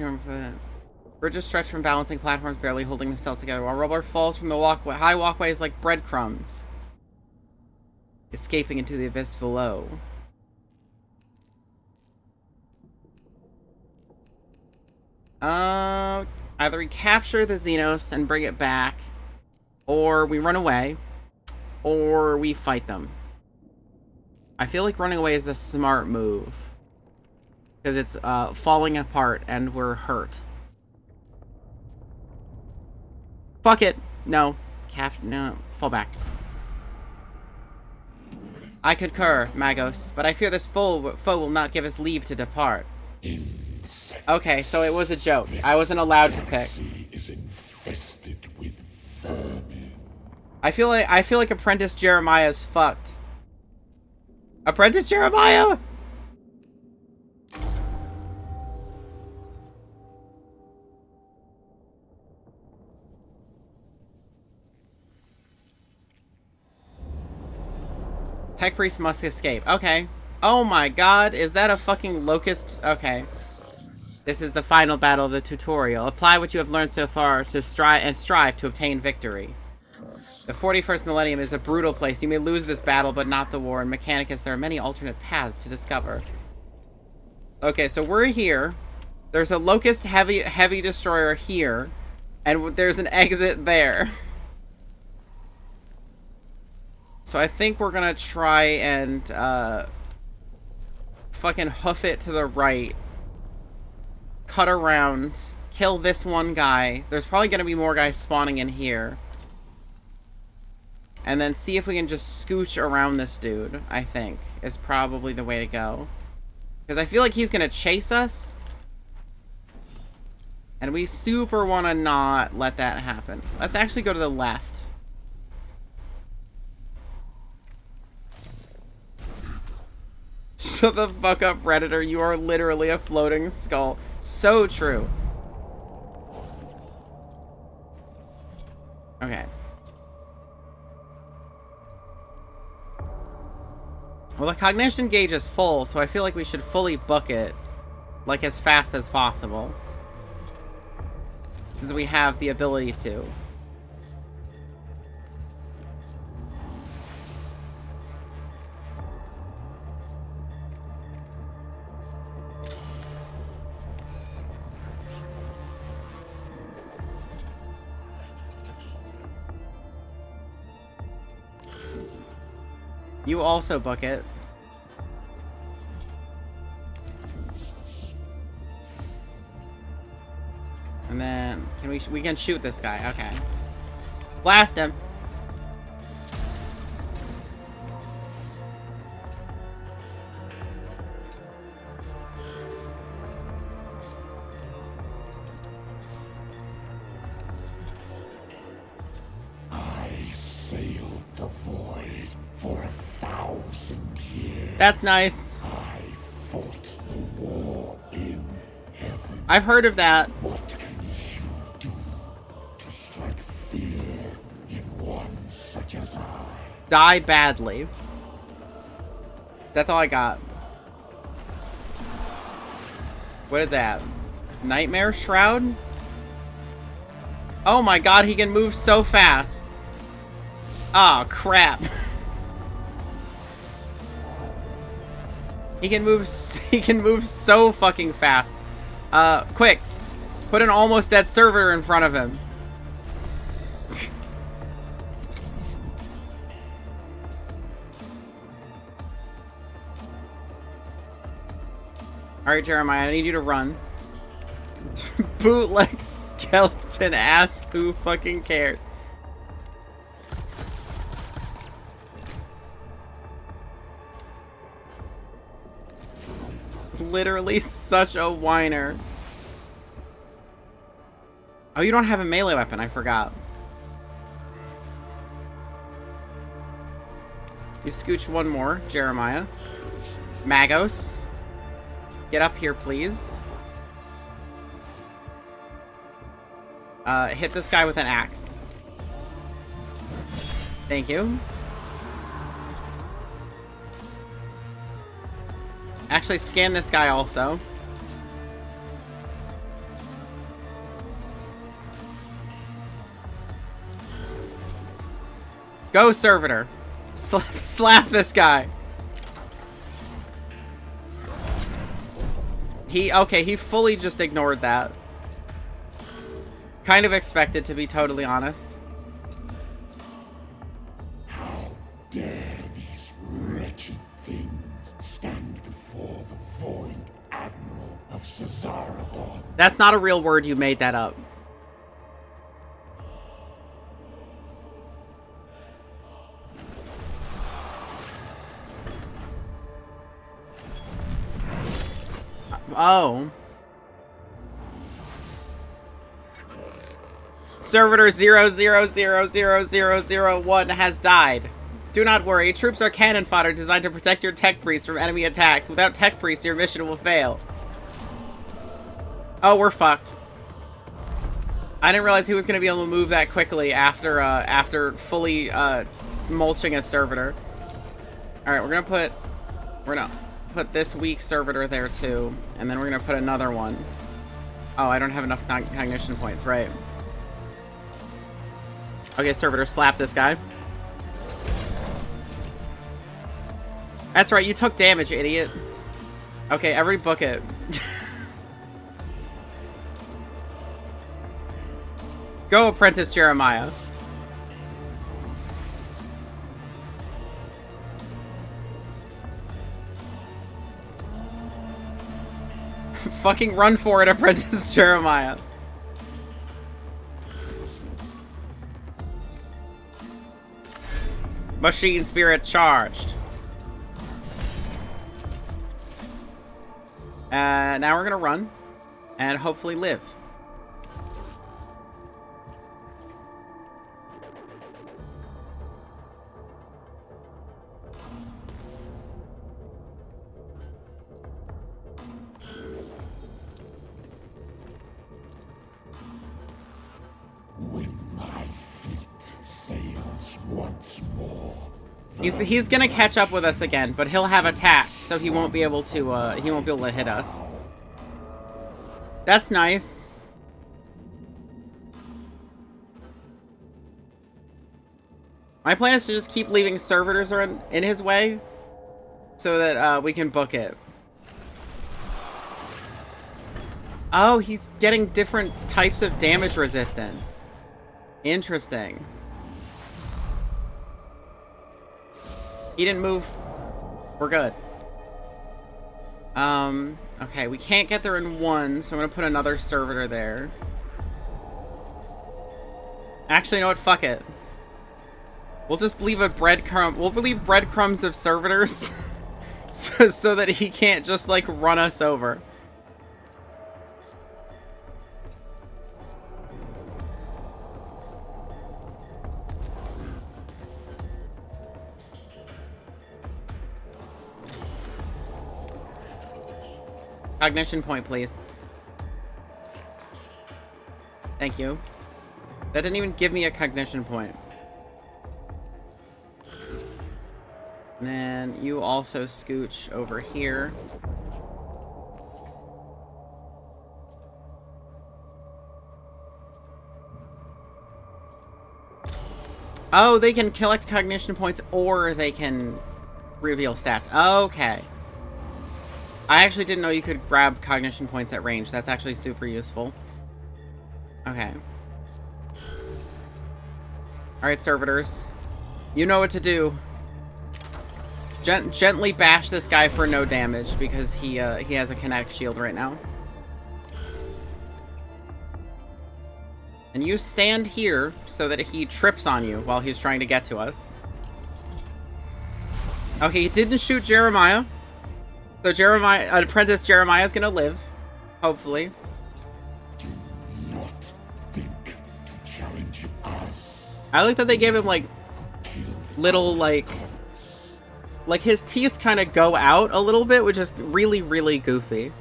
bridges stretch from balancing platforms barely holding themselves together, while rubber falls from the high walkways like breadcrumbs, escaping into the abyss below. Either we capture the Xenos and bring it back, or we run away, or we fight them. I feel like running away is the smart move. Because it's falling apart and we're hurt. Fuck it. No. No. Fall back. I concur, Magos, but I fear this foe will not give us leave to depart. Okay, so it was a joke. I wasn't allowed to pick. Is infested with vermin. I feel like Apprentice Jeremiah is fucked. Apprentice Jeremiah? Tech priest must escape. Okay. Oh my god, is that a fucking locust? Okay. This is the final battle of the tutorial. Apply what you have learned so far to strive to obtain victory. The 41st millennium is a brutal place. You may lose this battle, but not the war. In Mechanicus, there are many alternate paths to discover. Okay, so we're here. There's a locust heavy destroyer here, and there's an exit there. So I think we're gonna try and fucking hoof it to the right. Cut around. Kill this one guy. There's probably gonna be more guys spawning in here. And then see if we can just scooch around this dude, I think, is probably the way to go. Because I feel like he's gonna chase us. And we super wanna not let that happen. Let's actually go to the left. Shut the fuck up, Predator. You are literally a floating skull. So true. Okay. Well, the cognition gauge is full, so I feel like we should fully book it, like, as fast as possible. Since we have the ability to. You also book it. And then we can shoot this guy. Okay. Blast him. That's nice. I fought the war in heaven. I've heard of that. What can you do to strike fear in one such as I? Die badly. That's all I got. What is that? Nightmare Shroud? Oh my god, he can move so fast. Oh, crap. He can move so fucking fast. Quick. Put an almost dead servitor in front of him. Alright, Jeremiah, I need you to run. Bootleg skeleton ass, who fucking cares? Literally such a whiner. Oh, you don't have a melee weapon, I forgot. You scooch one more, Jeremiah. Magos. Get up here, please. Hit this guy with an axe. Thank you. Actually, scan this guy also. Go, servitor. Slap this guy. Okay, he fully just ignored that. Kind of expected, to be totally honest. How dare these wretched things stand before the void admiral of Cesaragon? That's not a real word, you made that up. Oh. Servitor 00000001 has died. Do not worry, troops are cannon fodder designed to protect your tech priest from enemy attacks. Without tech priest, your mission will fail. Oh, we're fucked. I didn't realize he was going to be able to move that quickly after fully mulching a servitor. Alright, we're gonna put this weak servitor there too, and then we're gonna put another one. Oh, I don't have enough cognition points, right. Okay, servitor, slap this guy. That's right, you took damage, idiot. Okay, everybody book it. Go, Apprentice Jeremiah. Fucking run for it, Apprentice Jeremiah. Machine spirit charged. Now we're gonna run and hopefully live. When my fleet sails once more. He's gonna catch up with us again, but he'll have attack, so he won't be able to hit us. That's nice. My plan is to just keep leaving servitors in his way, so that we can book it. Oh, he's getting different types of damage resistance. Interesting. He didn't move. We're good. Okay, we can't get there in one, so I'm gonna put another servitor there. Actually, you know what? Fuck it. We'll just leave a breadcrumb. We'll leave breadcrumbs of servitors so that he can't just, like, run us over. Cognition point, please. Thank you. That didn't even give me a cognition point. And then you also scooch over here. Oh, they can collect cognition points or they can reveal stats. Okay. I actually didn't know you could grab cognition points at range. That's actually super useful. Okay. Alright, servitors. You know what to do. Gently bash this guy for no damage because he has a kinetic shield right now. And you stand here so that he trips on you while he's trying to get to us. Okay, he didn't shoot Jeremiah. So Apprentice Jeremiah is gonna live. Hopefully. Do not think to challenge us. I like that they gave him, like, little, like his teeth kind of go out a little bit, which is really, really goofy.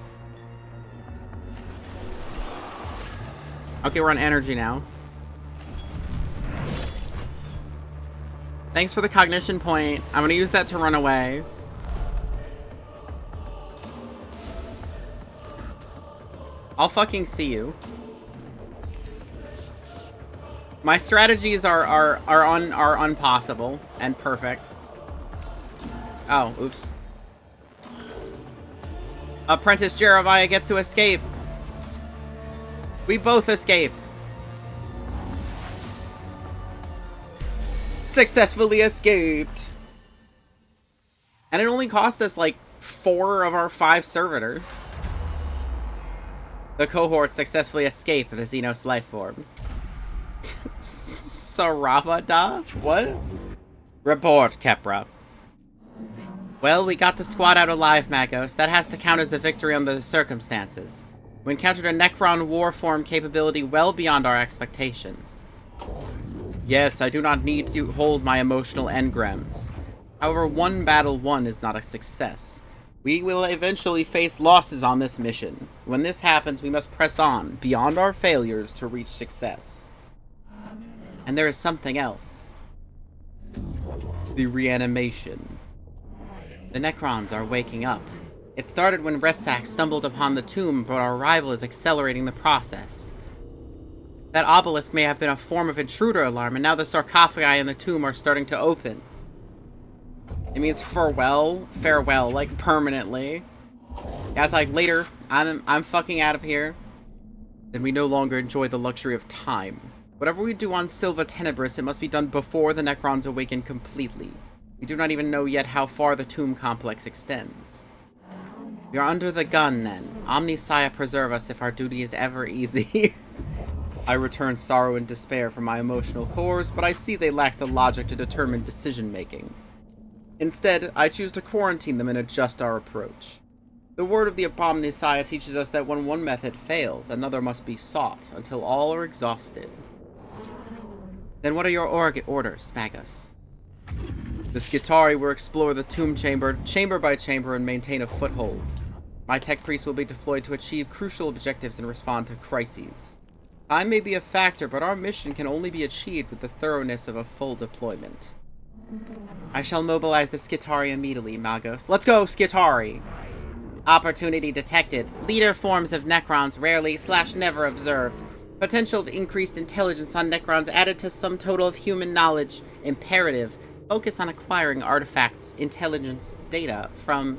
Okay, we're on energy now. Thanks for the cognition point. I'm gonna use that to run away. I'll fucking see you. My strategies are impossible and perfect. Oh, oops. Apprentice Jeremiah gets to escape. We both escape. Successfully escaped. And it only cost us like 4 of our 5 servitors. The cohort successfully escaped the Xenos life forms. Saravada? What? Report, Kepra. Well, we got the squad out alive, Magos. That has to count as a victory under the circumstances. We encountered a Necron warform capability well beyond our expectations. Yes, I do not need to hold my emotional engrams. However, one battle won is not a success. We will eventually face losses on this mission. When this happens, we must press on, beyond our failures, to reach success. And there is something else. The reanimation. The Necrons are waking up. It started when Resak stumbled upon the tomb, but our arrival is accelerating the process. That obelisk may have been a form of intruder alarm, and now the sarcophagi in the tomb are starting to open. It means farewell, like permanently. Yeah, it's like later, I'm fucking out of here. Then we no longer enjoy the luxury of time. Whatever we do on Silva Tenebris, it must be done before the Necrons awaken completely. We do not even know yet how far the tomb complex extends. We are under the gun, then. Omnisaya preserve us if our duty is ever easy. I return sorrow and despair from my emotional cores, but I see they lack the logic to determine decision-making. Instead, I choose to quarantine them and adjust our approach. The word of the Omnisaya teaches us that when one method fails, another must be sought until all are exhausted. Then what are your orders, Magus? The Skitari will explore the tomb chamber by chamber, and maintain a foothold. My tech priests will be deployed to achieve crucial objectives and respond to crises. Time may be a factor, but our mission can only be achieved with the thoroughness of a full deployment. I shall mobilize the Skitari immediately, Magos. Let's go, Skitari! Opportunity detected. Leader forms of Necrons rarely/never observed. Potential of increased intelligence on Necrons added to sum total of human knowledge. Imperative. Focus on acquiring artifacts, intelligence, data from...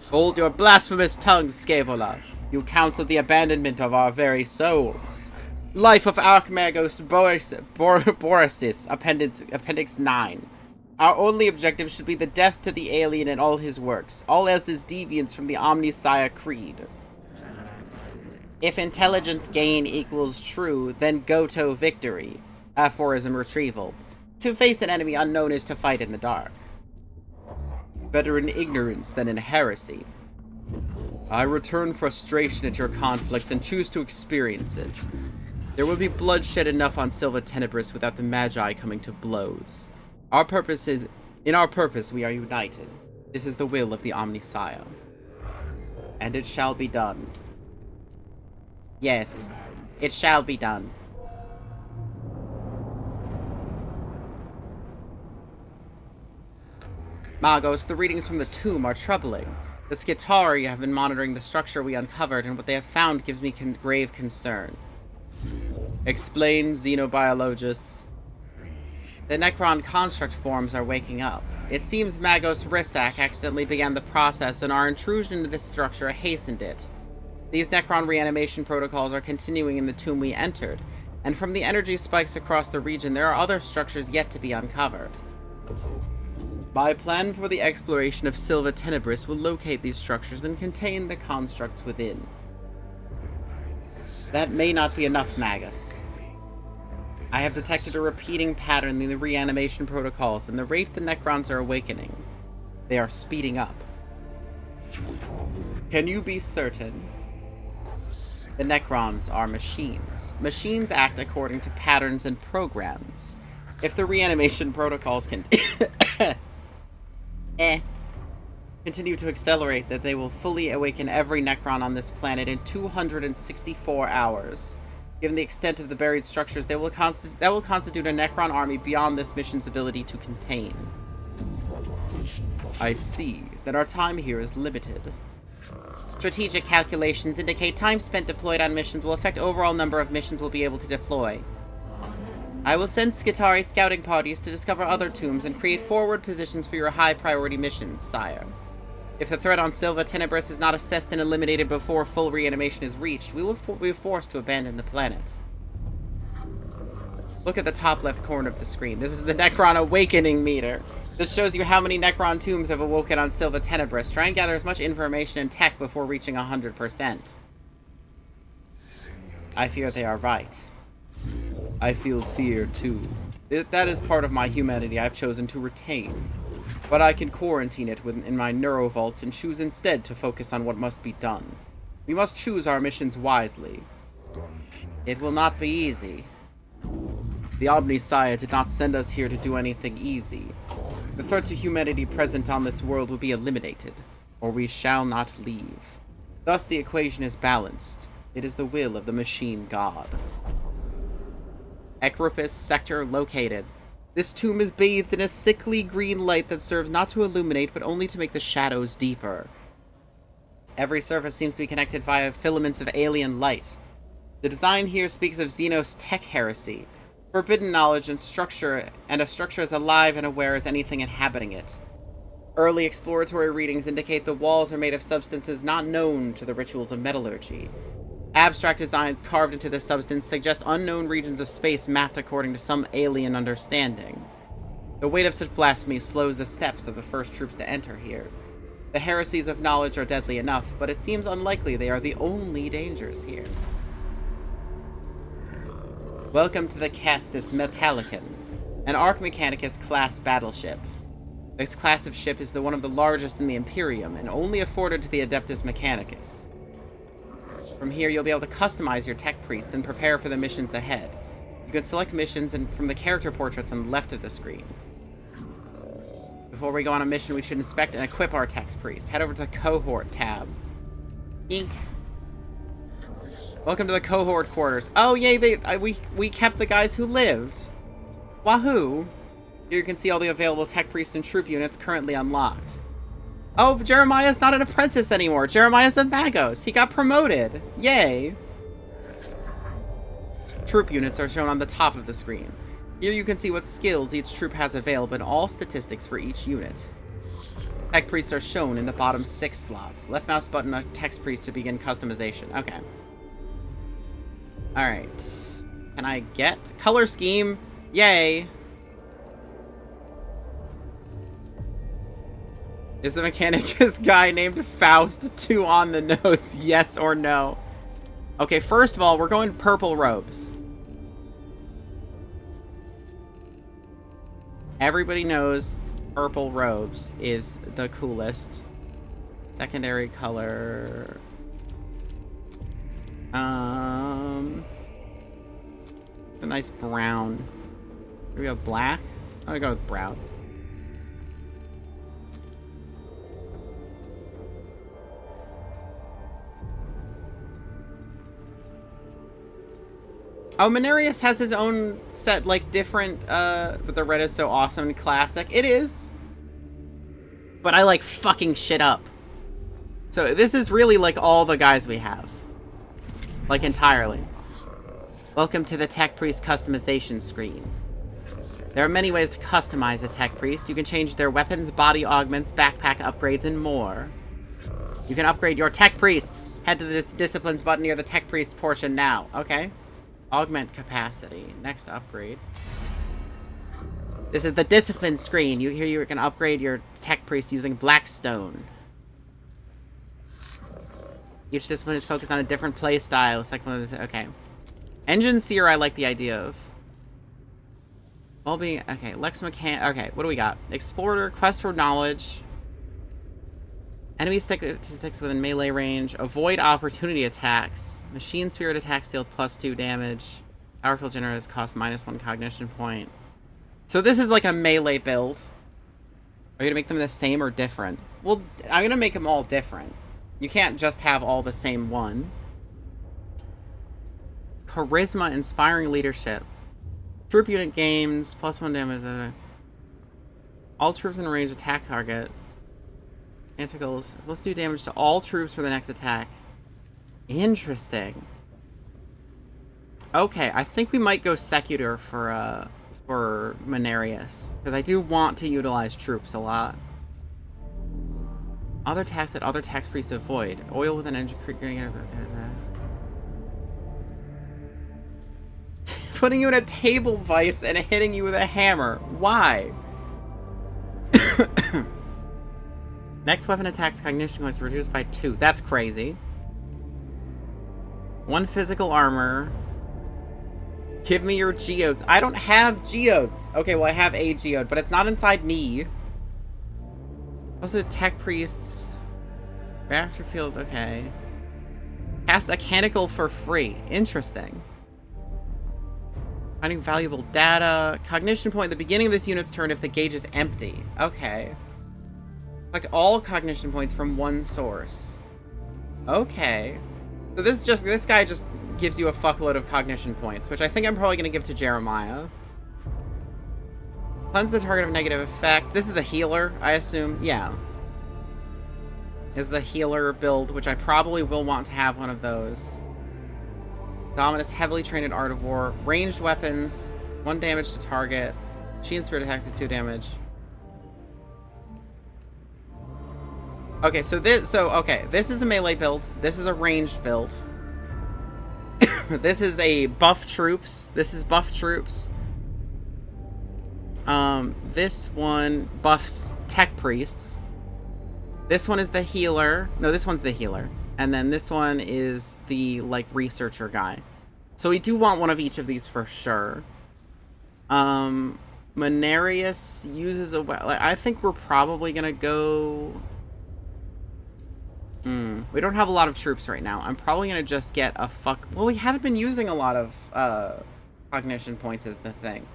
Hold your blasphemous tongues, Scaevola. You counsel the abandonment of our very souls. Life of Archmagos Borisis, Appendix 9. Our only objective should be the death to the alien and all his works. All else is deviance from the Omnisaya Creed. If intelligence gain equals true, then Goto victory. Aphorism retrieval. To face an enemy unknown is to fight in the dark. Better in ignorance than in heresy. I return frustration at your conflicts and choose to experience it. There will be bloodshed enough on Silva Tenebris without the Magi coming to blows. In our purpose we are united. This is the will of the Omnisaya. And it shall be done. Yes, it shall be done. Magos, the readings from the tomb are troubling. The Skitari have been monitoring the structure we uncovered, and what they have found gives me grave concern. Explain, Xenobiologist. The Necron construct forms are waking up. It seems Magos Risak accidentally began the process, and our intrusion into this structure hastened it. These Necron reanimation protocols are continuing in the tomb we entered, and from the energy spikes across the region, there are other structures yet to be uncovered. My plan for the exploration of Silva Tenebris will locate these structures and contain the constructs within. That may not be enough, Magus. I have detected a repeating pattern in the reanimation protocols, and the rate the Necrons are awakening. They are speeding up. Can you be certain? The Necrons are machines. Machines act according to patterns and programs. If the reanimation protocols can continue to accelerate, that they will fully awaken every Necron on this planet in 264 hours. Given the extent of the buried structures, that will constitute a Necron army beyond this mission's ability to contain. I see that our time here is limited. Strategic calculations indicate time spent deployed on missions will affect overall number of missions we'll be able to deploy. I will send Skitari scouting parties to discover other tombs and create forward positions for your high-priority missions, sire. If the threat on Silva Tenebris is not assessed and eliminated before full reanimation is reached, we will be forced to abandon the planet. Look at the top left corner of the screen. This is the Necron Awakening Meter. This shows you how many Necron tombs have awoken on Silva Tenebris. Try and gather as much information and tech before reaching 100%. I fear they are right. I feel fear, too. That is part of my humanity I've chosen to retain. But I can quarantine it in my neurovaults and choose instead to focus on what must be done. We must choose our missions wisely. It will not be easy. The Omnisaya did not send us here to do anything easy. The threat to humanity present on this world will be eliminated, or we shall not leave. Thus the equation is balanced. It is the will of the machine god. Ecropus sector located. This tomb is bathed in a sickly green light that serves not to illuminate, but only to make the shadows deeper. Every surface seems to be connected via filaments of alien light. The design here speaks of Xenos tech heresy, forbidden knowledge and structure, and a structure as alive and aware as anything inhabiting it. Early exploratory readings indicate the walls are made of substances not known to the rituals of metallurgy. Abstract designs carved into this substance suggest unknown regions of space mapped according to some alien understanding. The weight of such blasphemy slows the steps of the first troops to enter here. The heresies of knowledge are deadly enough, but it seems unlikely they are the only dangers here. Welcome to the Castus Mechanicus, an Arch Mechanicus class battleship. This class of ship is one of the largest in the Imperium, and only afforded to the Adeptus Mechanicus. From here, you'll be able to customize your tech priests and prepare for the missions ahead. You can select missions from the character portraits on the left of the screen. Before we go on a mission, we should inspect and equip our tech priests. Head over to the Cohort tab. Ink. Welcome to the Cohort quarters. Oh, yay, we kept the guys who lived. Wahoo! Here you can see all the available tech priest and troop units currently unlocked. Oh, Jeremiah's not an apprentice anymore. Jeremiah's a Magos. He got promoted. Yay. Troop units are shown on the top of the screen. Here you can see what skills each troop has available and all statistics for each unit. Tech priests are shown in the bottom 6 slots. Left mouse button on tech priest to begin customization. Okay. Alright. Can I get color scheme? Yay. Is the Mechanicus guy named Faust 2 on the nose? Yes or no? Okay, first of all, we're going purple robes. Everybody knows purple robes is the coolest. Secondary color. It's a nice brown. Here we go, black. I'm gonna go with brown. Oh, Mechanicus has his own set, like, different, but the red is so awesome and classic. It is. But I like fucking shit up. So this is really, like, all the guys we have. Like, entirely. Welcome to the Tech Priest customization screen. There are many ways to customize a Tech Priest. You can change their weapons, body augments, backpack upgrades, and more. You can upgrade your Tech Priests. Head to this Disciplines button near the Tech Priest portion now. Okay. Augment capacity. Next upgrade. This is the discipline screen. You can upgrade your tech priest using Blackstone. Each discipline is focused on a different play style. It's like one of those. Okay. Engine Seer, I like the idea of. Well-being. Okay. Lex Mechan. Okay. What do we got? Explorer. Quest for knowledge. Enemy statistics within melee range. Avoid opportunity attacks. Machine spirit attacks deal +2 damage. Powerful generators cost -1 cognition point. So this is like a melee build. Are you gonna make them the same or different? Well, I'm gonna make them all different. You can't just have all the same one. Charisma, inspiring leadership. Troop unit gains +1 damage. All troops in range attack target. Anticles. Let's do damage to all troops for the next attack. Interesting. Okay, I think we might go Secutor for Mechanicus, because I do want to utilize troops a lot. Other tasks that other tax priests avoid. Oil with an engine. Putting you in a table vice and hitting you with a hammer. Why? Next weapon attacks cognition points reduced by 2. That's crazy. 1 physical armor. Give me your geodes. I don't have geodes. Okay, well I have a geode, but it's not inside me. Also, tech priests. Reactor field. Okay. Cast a canticle for free. Interesting. Finding valuable data. Cognition point at the beginning of this unit's turn if the gauge is empty. Okay. Collect all cognition points from one source. Okay. So this guy just gives you a fuckload of cognition points, which I think I'm probably going to give to Jeremiah. Cleanse the target of negative effects. This is the healer, I assume. Yeah. This is a healer build, which I probably will want to have one of those. Dominus, heavily trained in Art of War. Ranged weapons. 1 damage to target. She and Spirit attacks with 2 damage. Okay, so this is a melee build. This is a ranged build. This is a buff troops. This is buff troops. This one buffs tech priests. This one is the healer. No, this one's the healer. And then this one is the, like, researcher guy. So we do want one of each of these for sure. Mechanicus uses a... I think we're probably gonna go... We don't have a lot of troops right now. I'm probably gonna just get a fuck... Well, we haven't been using a lot of, cognition points is the thing.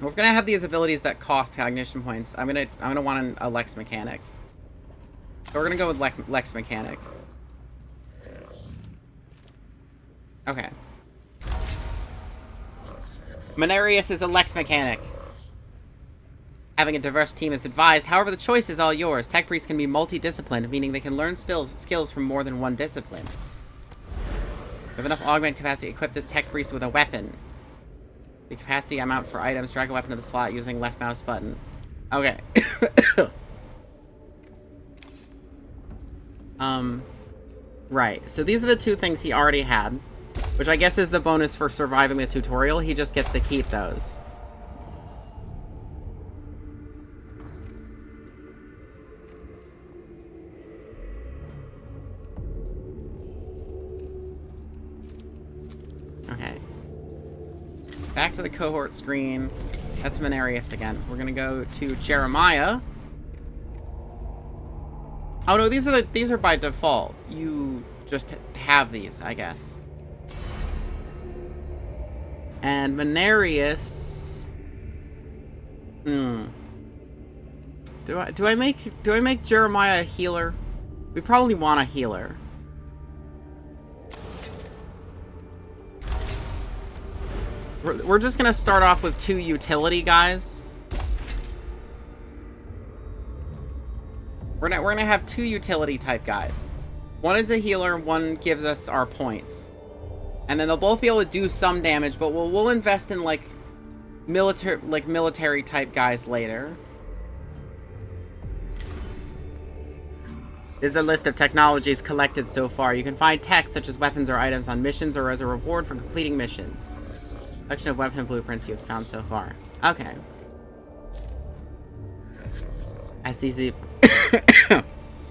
We're gonna have these abilities that cost cognition points. I'm gonna want a Lex Mechanic. So we're gonna go with Lex Mechanic. Okay. Mechanicus is a Lex Mechanic. Having a diverse team is advised. However, the choice is all yours. Tech priests can be multidisciplined, meaning they can learn skills from more than one discipline. If you have enough augment capacity, equip this tech priest with a weapon. The capacity amount for items, drag a weapon to the slot using left mouse button. Okay. Right. So these are the 2 things he already had, which I guess is the bonus for surviving the tutorial. He just gets to keep those. Okay. Back to the cohort screen. That's Mechanicus again. We're gonna go to Jeremiah. Oh no, these are by default. You just have these, I guess. And Mechanicus. Do I make Jeremiah a healer? We probably want a healer. We're just gonna start off with 2 utility guys. We're gonna have 2 utility type guys. One is a healer, one gives us our points. And then they'll both be able to do some damage, but we'll invest in like military type guys later. This is a list of technologies collected so far. You can find tech such as weapons or items on missions or as a reward for completing missions. Collection of weapon and blueprints you've found so far. Okay. SDZ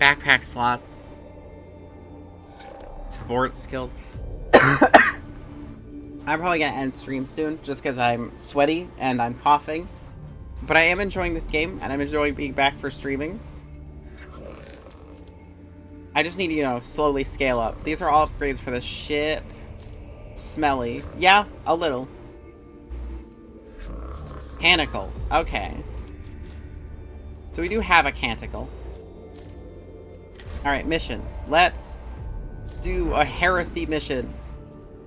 backpack slots. Support skills. I'm probably gonna end stream soon just because I'm sweaty and I'm coughing. But I am enjoying this game and I'm enjoying being back for streaming. I just need to, you know, slowly scale up. These are all upgrades for the ship. Smelly. Yeah, a little. Mechanicals. Okay. So we do have a canticle. Alright, mission. Let's do a heresy mission.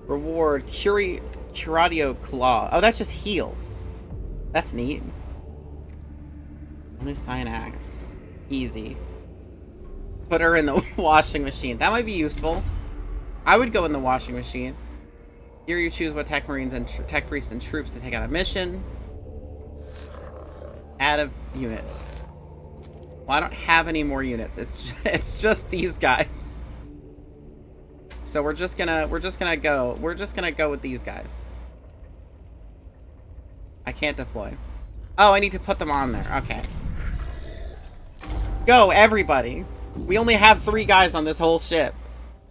Reward Curatio Claw. Oh, that just heals. That's neat. Only sign axe. Easy. Put her in the washing machine. That might be useful. I would go in the washing machine. Here you choose what tech marines and tech priests and troops to take on a mission. Add a units. Well, I don't have any more units. It's just these guys. So we're just gonna go with these guys. I can't deploy. Oh, I need to put them on there. Okay. Go, everybody. We only have 3 guys on this whole ship.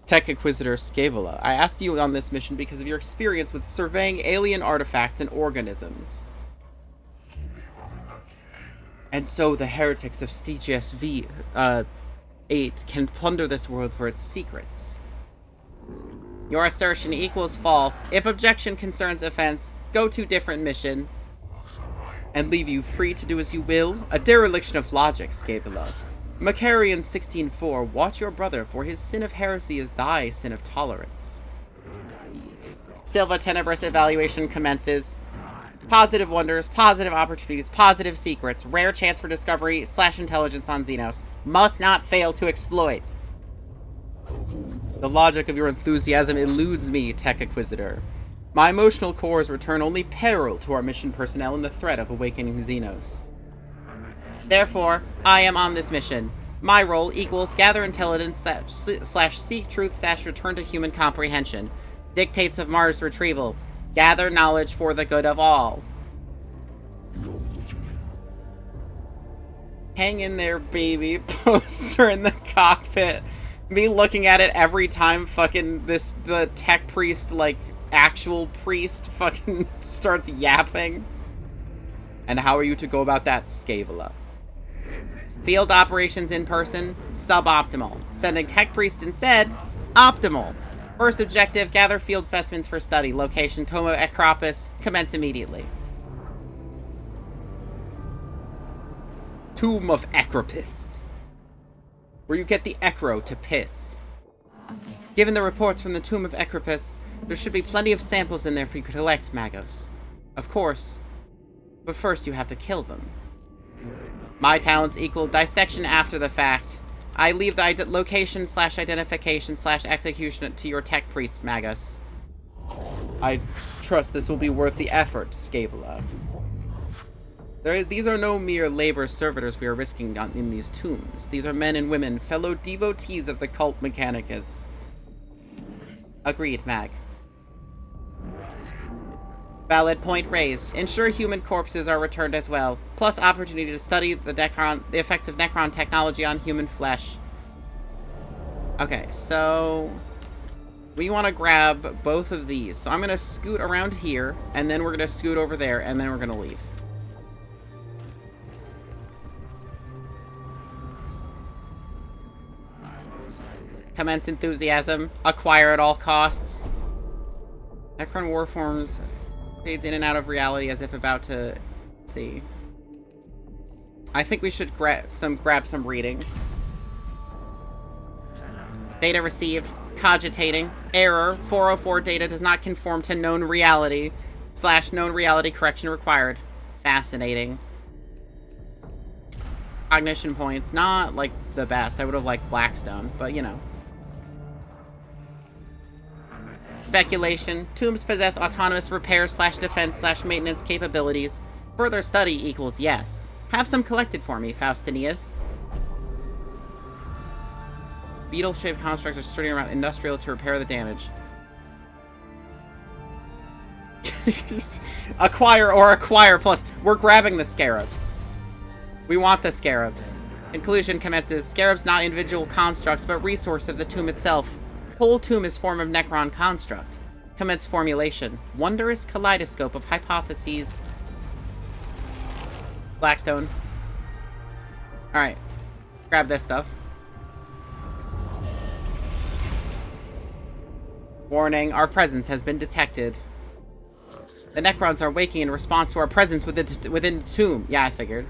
Tech Inquisitor Scaevola. I asked you on this mission because of your experience with surveying alien artifacts and organisms. And so the heretics of Stygius V8 can plunder this world for its secrets. Your assertion equals false. If objection concerns offense, go to different mission. And leave you free to do as you will. A dereliction of logic, Scaevola. Macarian 16:4, watch your brother, for his sin of heresy is thy sin of tolerance. Silva Tenebris evaluation commences. Positive wonders, positive opportunities, positive secrets, rare chance for discovery / intelligence on Xenos. Must not fail to exploit. The logic of your enthusiasm eludes me, Tech Inquisitor. My emotional cores return only peril to our mission personnel in the threat of awakening Xenos. Therefore, I am on this mission. My role equals gather intelligence / seek truth / return to human comprehension. Dictates of Mars retrieval. Gather knowledge for the good of all. Hang in there, baby. Poster in the cockpit. Me looking at it every time fucking the tech priest, like, actual priest fucking starts yapping. And how are you to go about that, Scavala? Field operations in person, suboptimal. Sending tech priest instead, optimal. First objective, gather field specimens for study. Location, Toma Acropis. Commence immediately. Tomb of Acropis. Where you get the Ecro to piss. Given the reports from the Tomb of Acropis, there should be plenty of samples in there for you to collect, Magos. Of course. But first you have to kill them. My talents equal dissection after the fact. I leave the location / identification / execution to your tech priests, Magus. I trust this will be worth the effort, Scavala. These are no mere labor servitors we are risking in these tombs. These are men and women, fellow devotees of the cult Mechanicus. Agreed, Mag. Valid point raised. Ensure human corpses are returned as well, plus opportunity to study the effects of Necron technology on human flesh. Okay, so we want to grab both of these. So I'm going to scoot around here, and then we're going to scoot over there, and then we're going to leave. Commence enthusiasm. Acquire at all costs. Necron warforms fades in and out of reality as if about to... Let's see. I think we should grab some readings. Data received. Cogitating. Error. 404 data does not conform to known reality. / known reality correction required. Fascinating. Cognition points. Not, like, the best. I would have liked Blackstone, but, you know. Speculation. Tombs possess autonomous repair / defense / maintenance capabilities. Further study equals yes. Have some collected for me, Faustinius. Beetle-shaped constructs are skirting around industrial to repair the damage. Acquire plus. We're grabbing the scarabs. We want the scarabs. Conclusion commences. Scarabs not individual constructs, but resource of the tomb itself. Whole tomb is form of Necron construct. Commence formulation. Wondrous kaleidoscope of hypotheses. Blackstone. Alright. Grab this stuff. Warning, our presence has been detected. The Necrons are waking in response to our presence within the tomb. Yeah, I figured.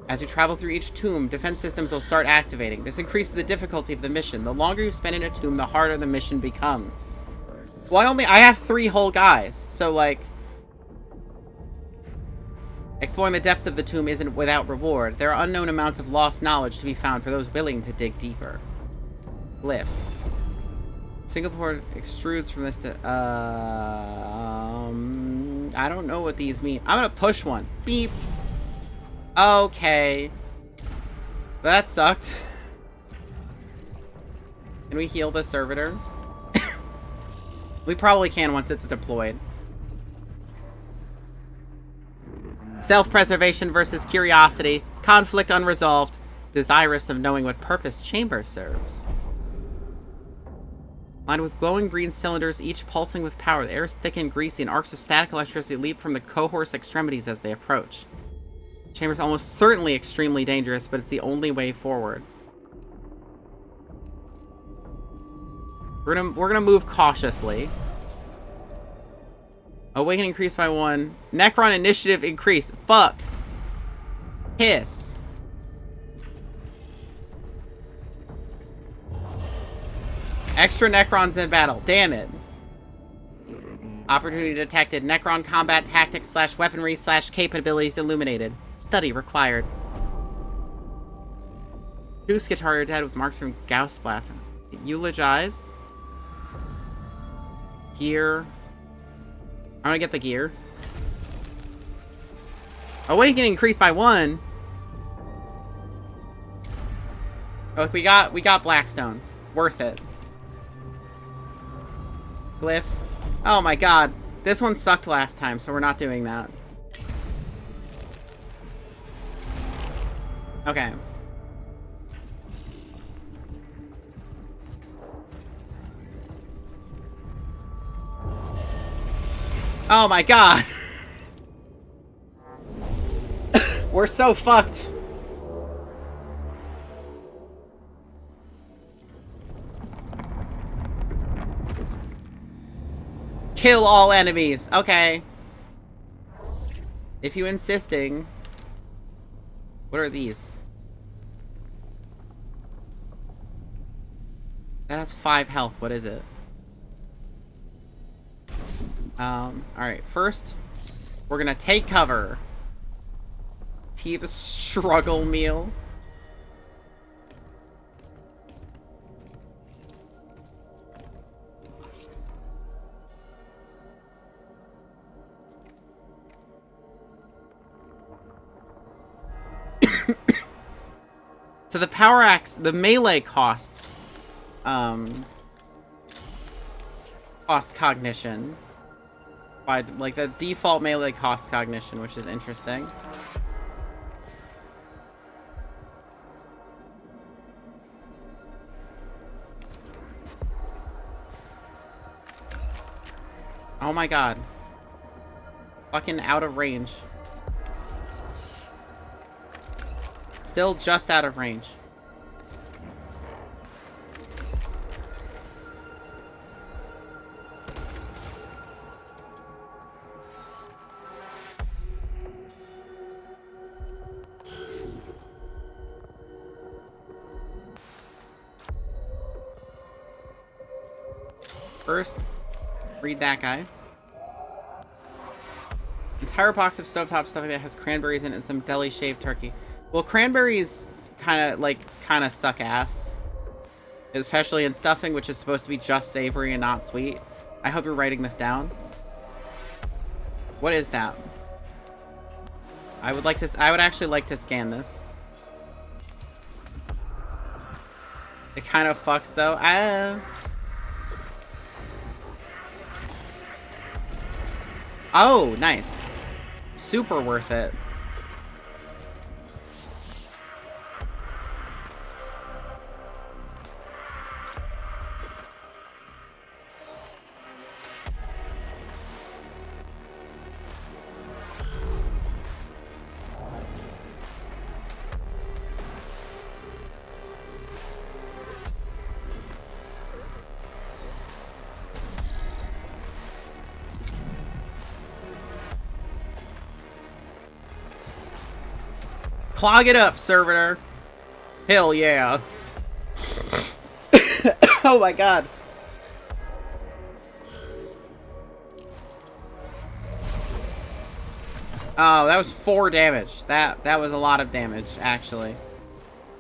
As you travel through each tomb, defense systems will start activating. This increases the difficulty of the mission. The longer you spend in a tomb, the harder the mission becomes. Well, I have 3 whole guys, so, like... Exploring the depths of the tomb isn't without reward. There are unknown amounts of lost knowledge to be found for those willing to dig deeper. Glyph. Singapore extrudes from this to... I don't know what these mean. I'm gonna push one. Beep. Okay. That sucked. Can we heal the servitor? We probably can once it's deployed. Self-preservation versus curiosity. Conflict unresolved. Desirous of knowing what purpose chamber serves. Lined with glowing green cylinders, each pulsing with power. The air is thick and greasy, and arcs of static electricity leap from the cohort's extremities as they approach. The chamber is almost certainly extremely dangerous, but it's the only way forward. We're gonna move cautiously. Awakening increased by 1. Necron initiative increased. Fuck. Piss. Extra Necrons in battle. Damn it. Opportunity detected. Necron combat tactics / weaponry / capabilities illuminated. Study required. Goose guitar, you're dead with marks from Gauss blast. Eulogize. Gear. I'm gonna get the gear. Awakening increased by 1. Look, we got Blackstone. Worth it. Glyph. Oh my god. This one sucked last time, so we're not doing that. Okay. Oh my god. We're so fucked. Kill all enemies. Okay. If you insisting. What are these? That has 5 health. What is it? Alright. First, we're gonna take cover. Keep a struggle meal. So the power axe, the melee costs, cost cognition. By, like, the default melee costs cognition, which is interesting. Oh my god. Fucking out of range. Still just out of range. First, read that guy. Entire box of stovetop stuff that has cranberries in it and some deli shaved turkey. Well, cranberries kind of suck ass. Especially in stuffing, which is supposed to be just savory and not sweet. I hope you're writing this down. What is that? I would actually like to scan this. It kind of fucks though. Oh, nice. Super worth it. Clog it up, servitor. Hell yeah. Oh my god. Oh, that was 4 damage. That was a lot of damage, actually.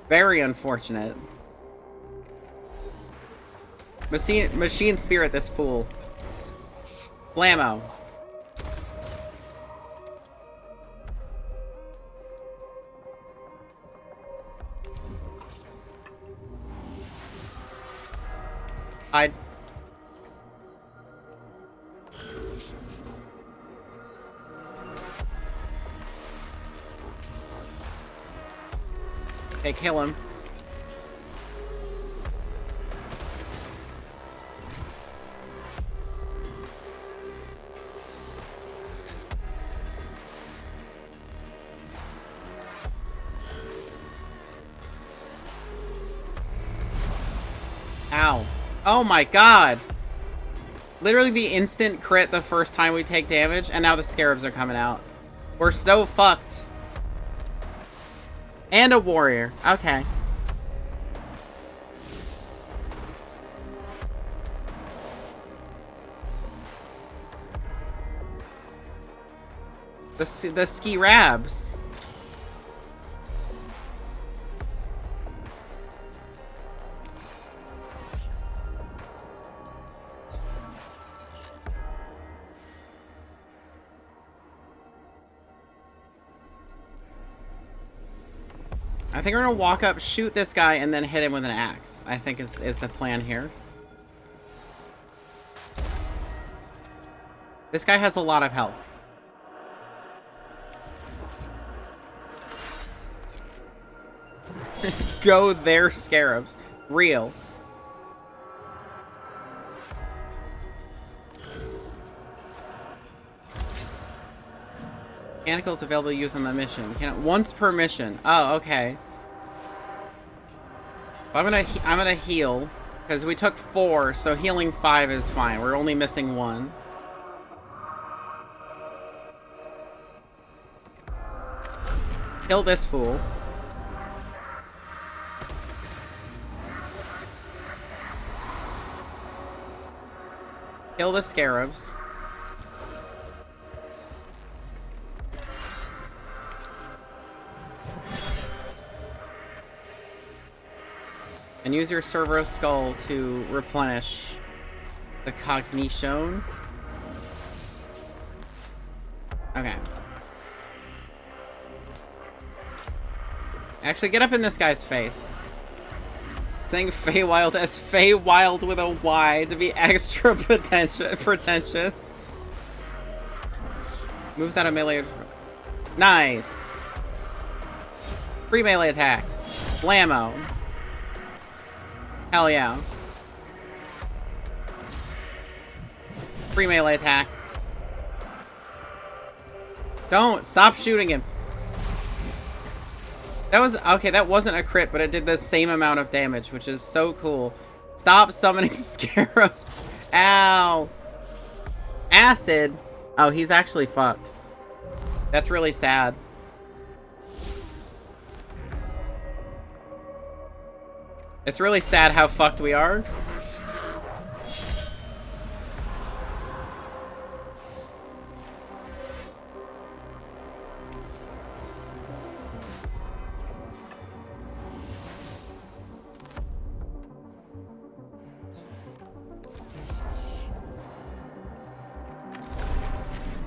Very unfortunate. Machine spirit this fool. Blammo. Hide. Okay, kill him. Ow. Oh my god. Literally the instant crit the first time we take damage, and now the scarabs are coming out. We're so fucked. And a warrior. Okay. The ski rabs. I think we're gonna walk up, shoot this guy, and then hit him with an axe. I think is the plan here. This guy has a lot of health. Go there, scarabs. Real. Mechanicus available to use on the mission. Once per mission. Oh, okay. I'm gonna heal because we took 4, so healing 5 is fine. We're only missing 1. Kill this fool. Kill the scarabs. And use your servo skull to replenish the cognition. Okay. Actually, get up in this guy's face. Saying Feywild as Feywild with a Y to be extra pretentious. Moves out of melee. Nice. Free melee attack. Blammo. Hell yeah. Free melee attack. Don't stop shooting him. That was okay. That wasn't a crit, but it did the same amount of damage, which is so cool. Stop summoning scarabs. Ow. Acid. Oh, he's actually fucked. That's really sad. It's really sad how fucked we are.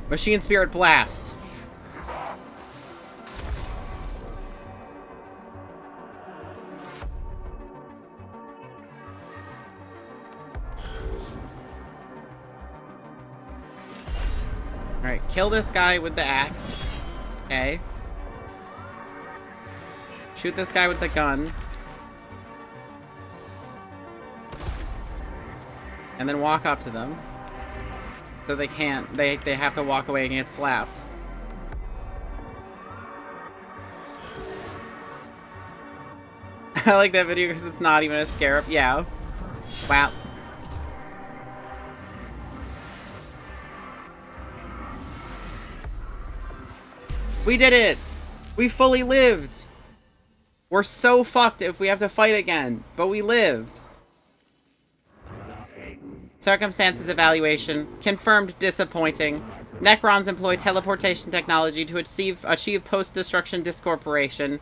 Machine Spirit Blast. Alright, kill this guy with the axe. Okay. Shoot this guy with the gun. And then walk up to them. So they can't, they have to walk away and get slapped. I like that video because it's not even a scarab. Yeah. Wow. We did it! We fully lived! We're so fucked if we have to fight again, but we lived. Circumstances evaluation. Confirmed disappointing. Necrons employ teleportation technology to achieve post-destruction discorporation.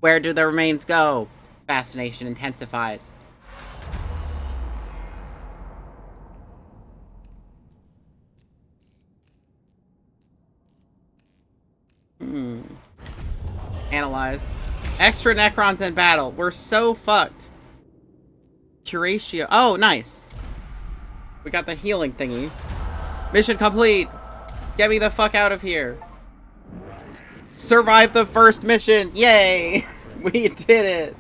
Where do the remains go? Fascination intensifies. Analyze. Extra Necrons in battle. We're so fucked. Curatio. Oh, nice. We got the healing thingy. Mission complete. Get me the fuck out of here. Survive the first mission. Yay. We did it.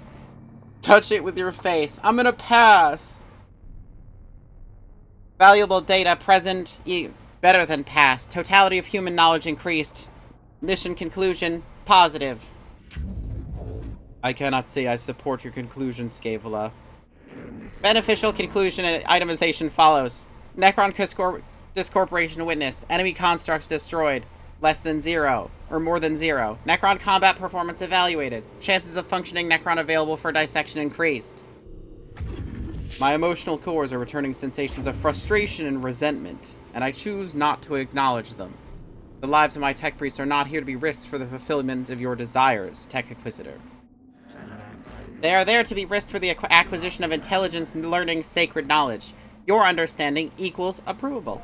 Touch it with your face. I'm gonna pass. Valuable data present. Better than past. Totality of human knowledge increased. Mission conclusion. Positive. I cannot say I support your conclusion, Scaevola. Beneficial conclusion and itemization follows. Necron discorporation witnessed. Enemy constructs destroyed. Less than 0. Or more than 0. Necron combat performance evaluated. Chances of functioning Necron available for dissection increased. My emotional cores are returning sensations of frustration and resentment, and I choose not to acknowledge them. The lives of my tech priests are not here to be risked for the fulfillment of your desires, Tech Inquisitor. They are there to be risked for the acquisition of intelligence, learning, sacred knowledge. Your understanding equals approvable.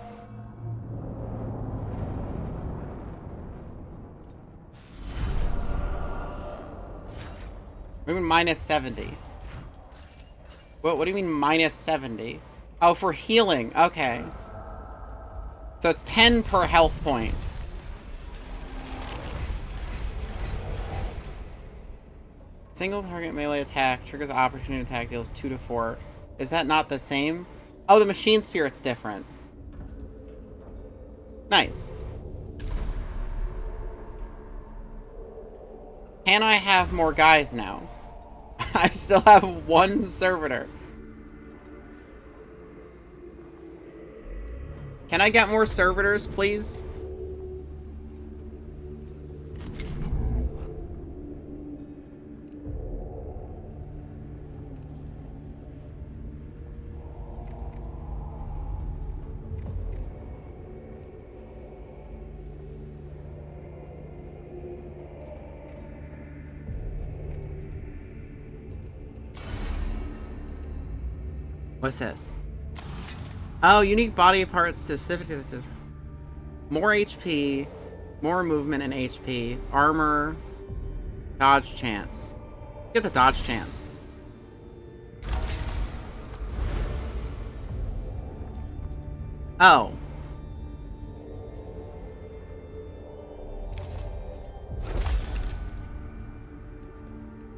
Maybe minus 70. What do you mean minus 70? Oh, for healing. Okay. So it's 10 per health point. Single target melee attack triggers opportunity attack, deals 2 to 4. Is that not the same? Oh, the machine spirit's different. Nice. Can I have more guys now? I still have one servitor. Can I get more servitors, please? What's this? Oh, unique body parts specific to this. More HP, more movement and HP, armor, dodge chance. Get the dodge chance. Oh.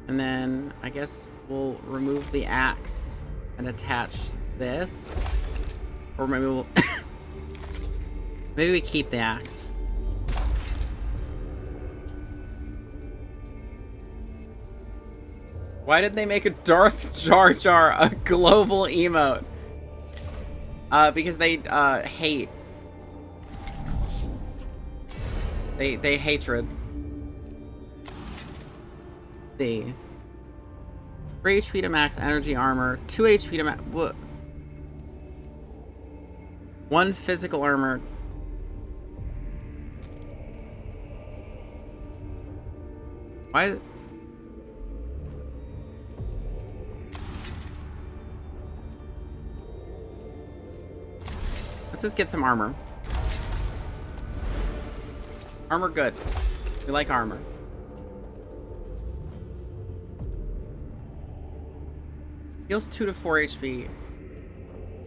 And then I guess we'll remove the axe and attach this. Or maybe we'll... maybe we keep the axe. Why did they make a Darth Jar Jar a global emote? Because they, hate. They hatred. See. 3 HP to max energy armor, 2 HP to max... What? 1 physical armor. Why? Let's just get some armor. Armor good. We like armor. Heals 2 to 4 HP.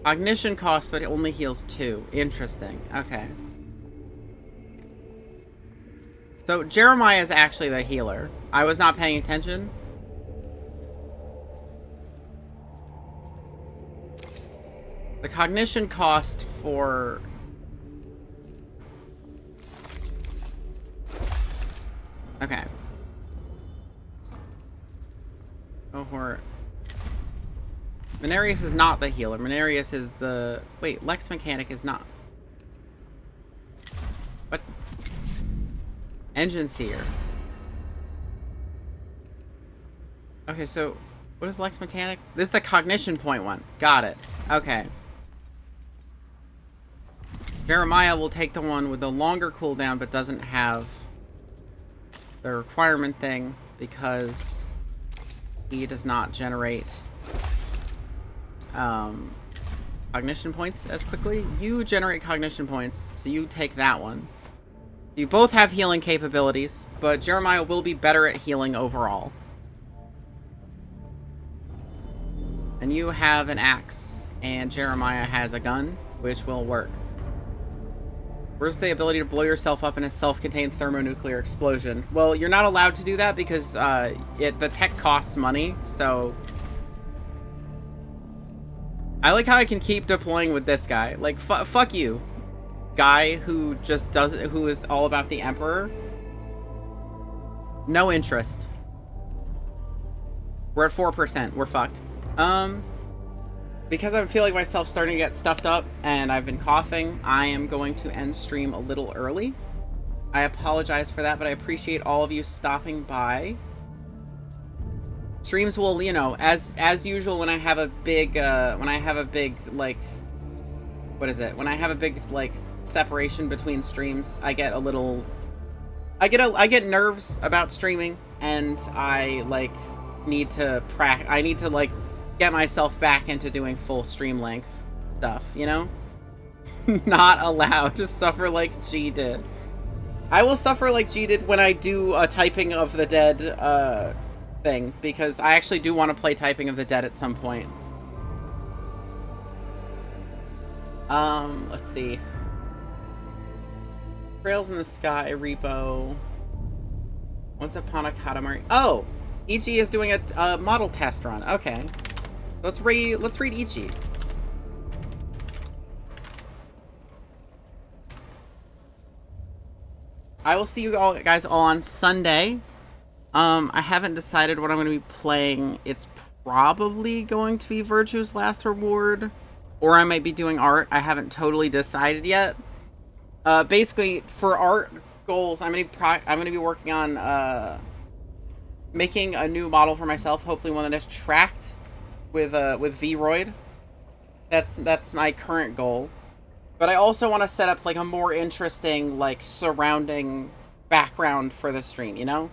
Cognition cost, but it only heals 2. Interesting. Okay. So Jeremiah is actually the healer. I was not paying attention. The cognition cost for... Okay. Cohort. Mechanicus is not the healer. Mechanicus is the... Wait, Lex Mechanic is not. What? Engine Seer. Okay, so... What is Lex Mechanic? This is the cognition point one. Got it. Okay. Jeremiah will take the one with the longer cooldown, but doesn't have the requirement thing because he does not generate cognition points as quickly. You generate cognition points, so you take that one. You both have healing capabilities, but Jeremiah will be better at healing overall. And you have an axe, and Jeremiah has a gun, which will work. Where's the ability to blow yourself up in a self-contained thermonuclear explosion? Well, you're not allowed to do that because the tech costs money, so... I like how I can keep deploying with this guy. Like, fuck you. Guy who just does it, who is all about the Emperor. No interest. We're at 4%. We're fucked. Because I'm feeling myself starting to get stuffed up and I've been coughing, I am going to end stream a little early. I apologize for that, but I appreciate all of you stopping by. Streams will, you know, as usual when I have a big, like, what is it? When I have a big, like, separation between streams. I get a little, I get nerves about streaming, and I like need to I need to like get myself back into doing full stream length stuff, you know? Not allowed to suffer like G did. I will suffer like G did when I do a Typing of the Dead thing, because I actually do want to play Typing of the Dead at some point. Let's see. Trails in the Sky, Repo. Once Upon a Katamari. Oh! Ichi is doing a model test run. Okay. Let's read Ichi. I will see you all guys all on Sunday. I haven't decided what I'm going to be playing. It's probably going to be Virtue's Last Reward, or I might be doing art. I haven't totally decided yet. Basically, for art goals, I'm gonna be working on making a new model for myself. Hopefully, one that is tracked with Vroid. That's my current goal. But I also want to set up like a more interesting like surrounding background for the stream. You know,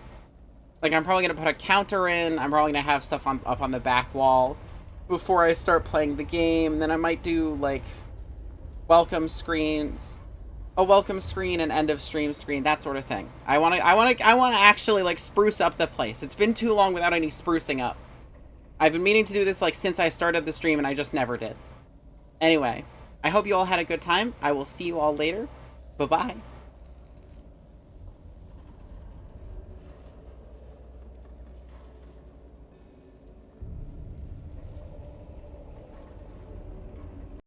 like I'm probably gonna put a counter in. I'm probably gonna have stuff up on the back wall before I start playing the game. Then I might do like welcome screens. A welcome screen and end of stream screen, that sort of thing. I want to actually like spruce up the place. It's been too long without any sprucing up. I've been meaning to do this like since I started the stream, and I just never did. Anyway, I hope you all had a good time. I will see you all later. Bye-bye.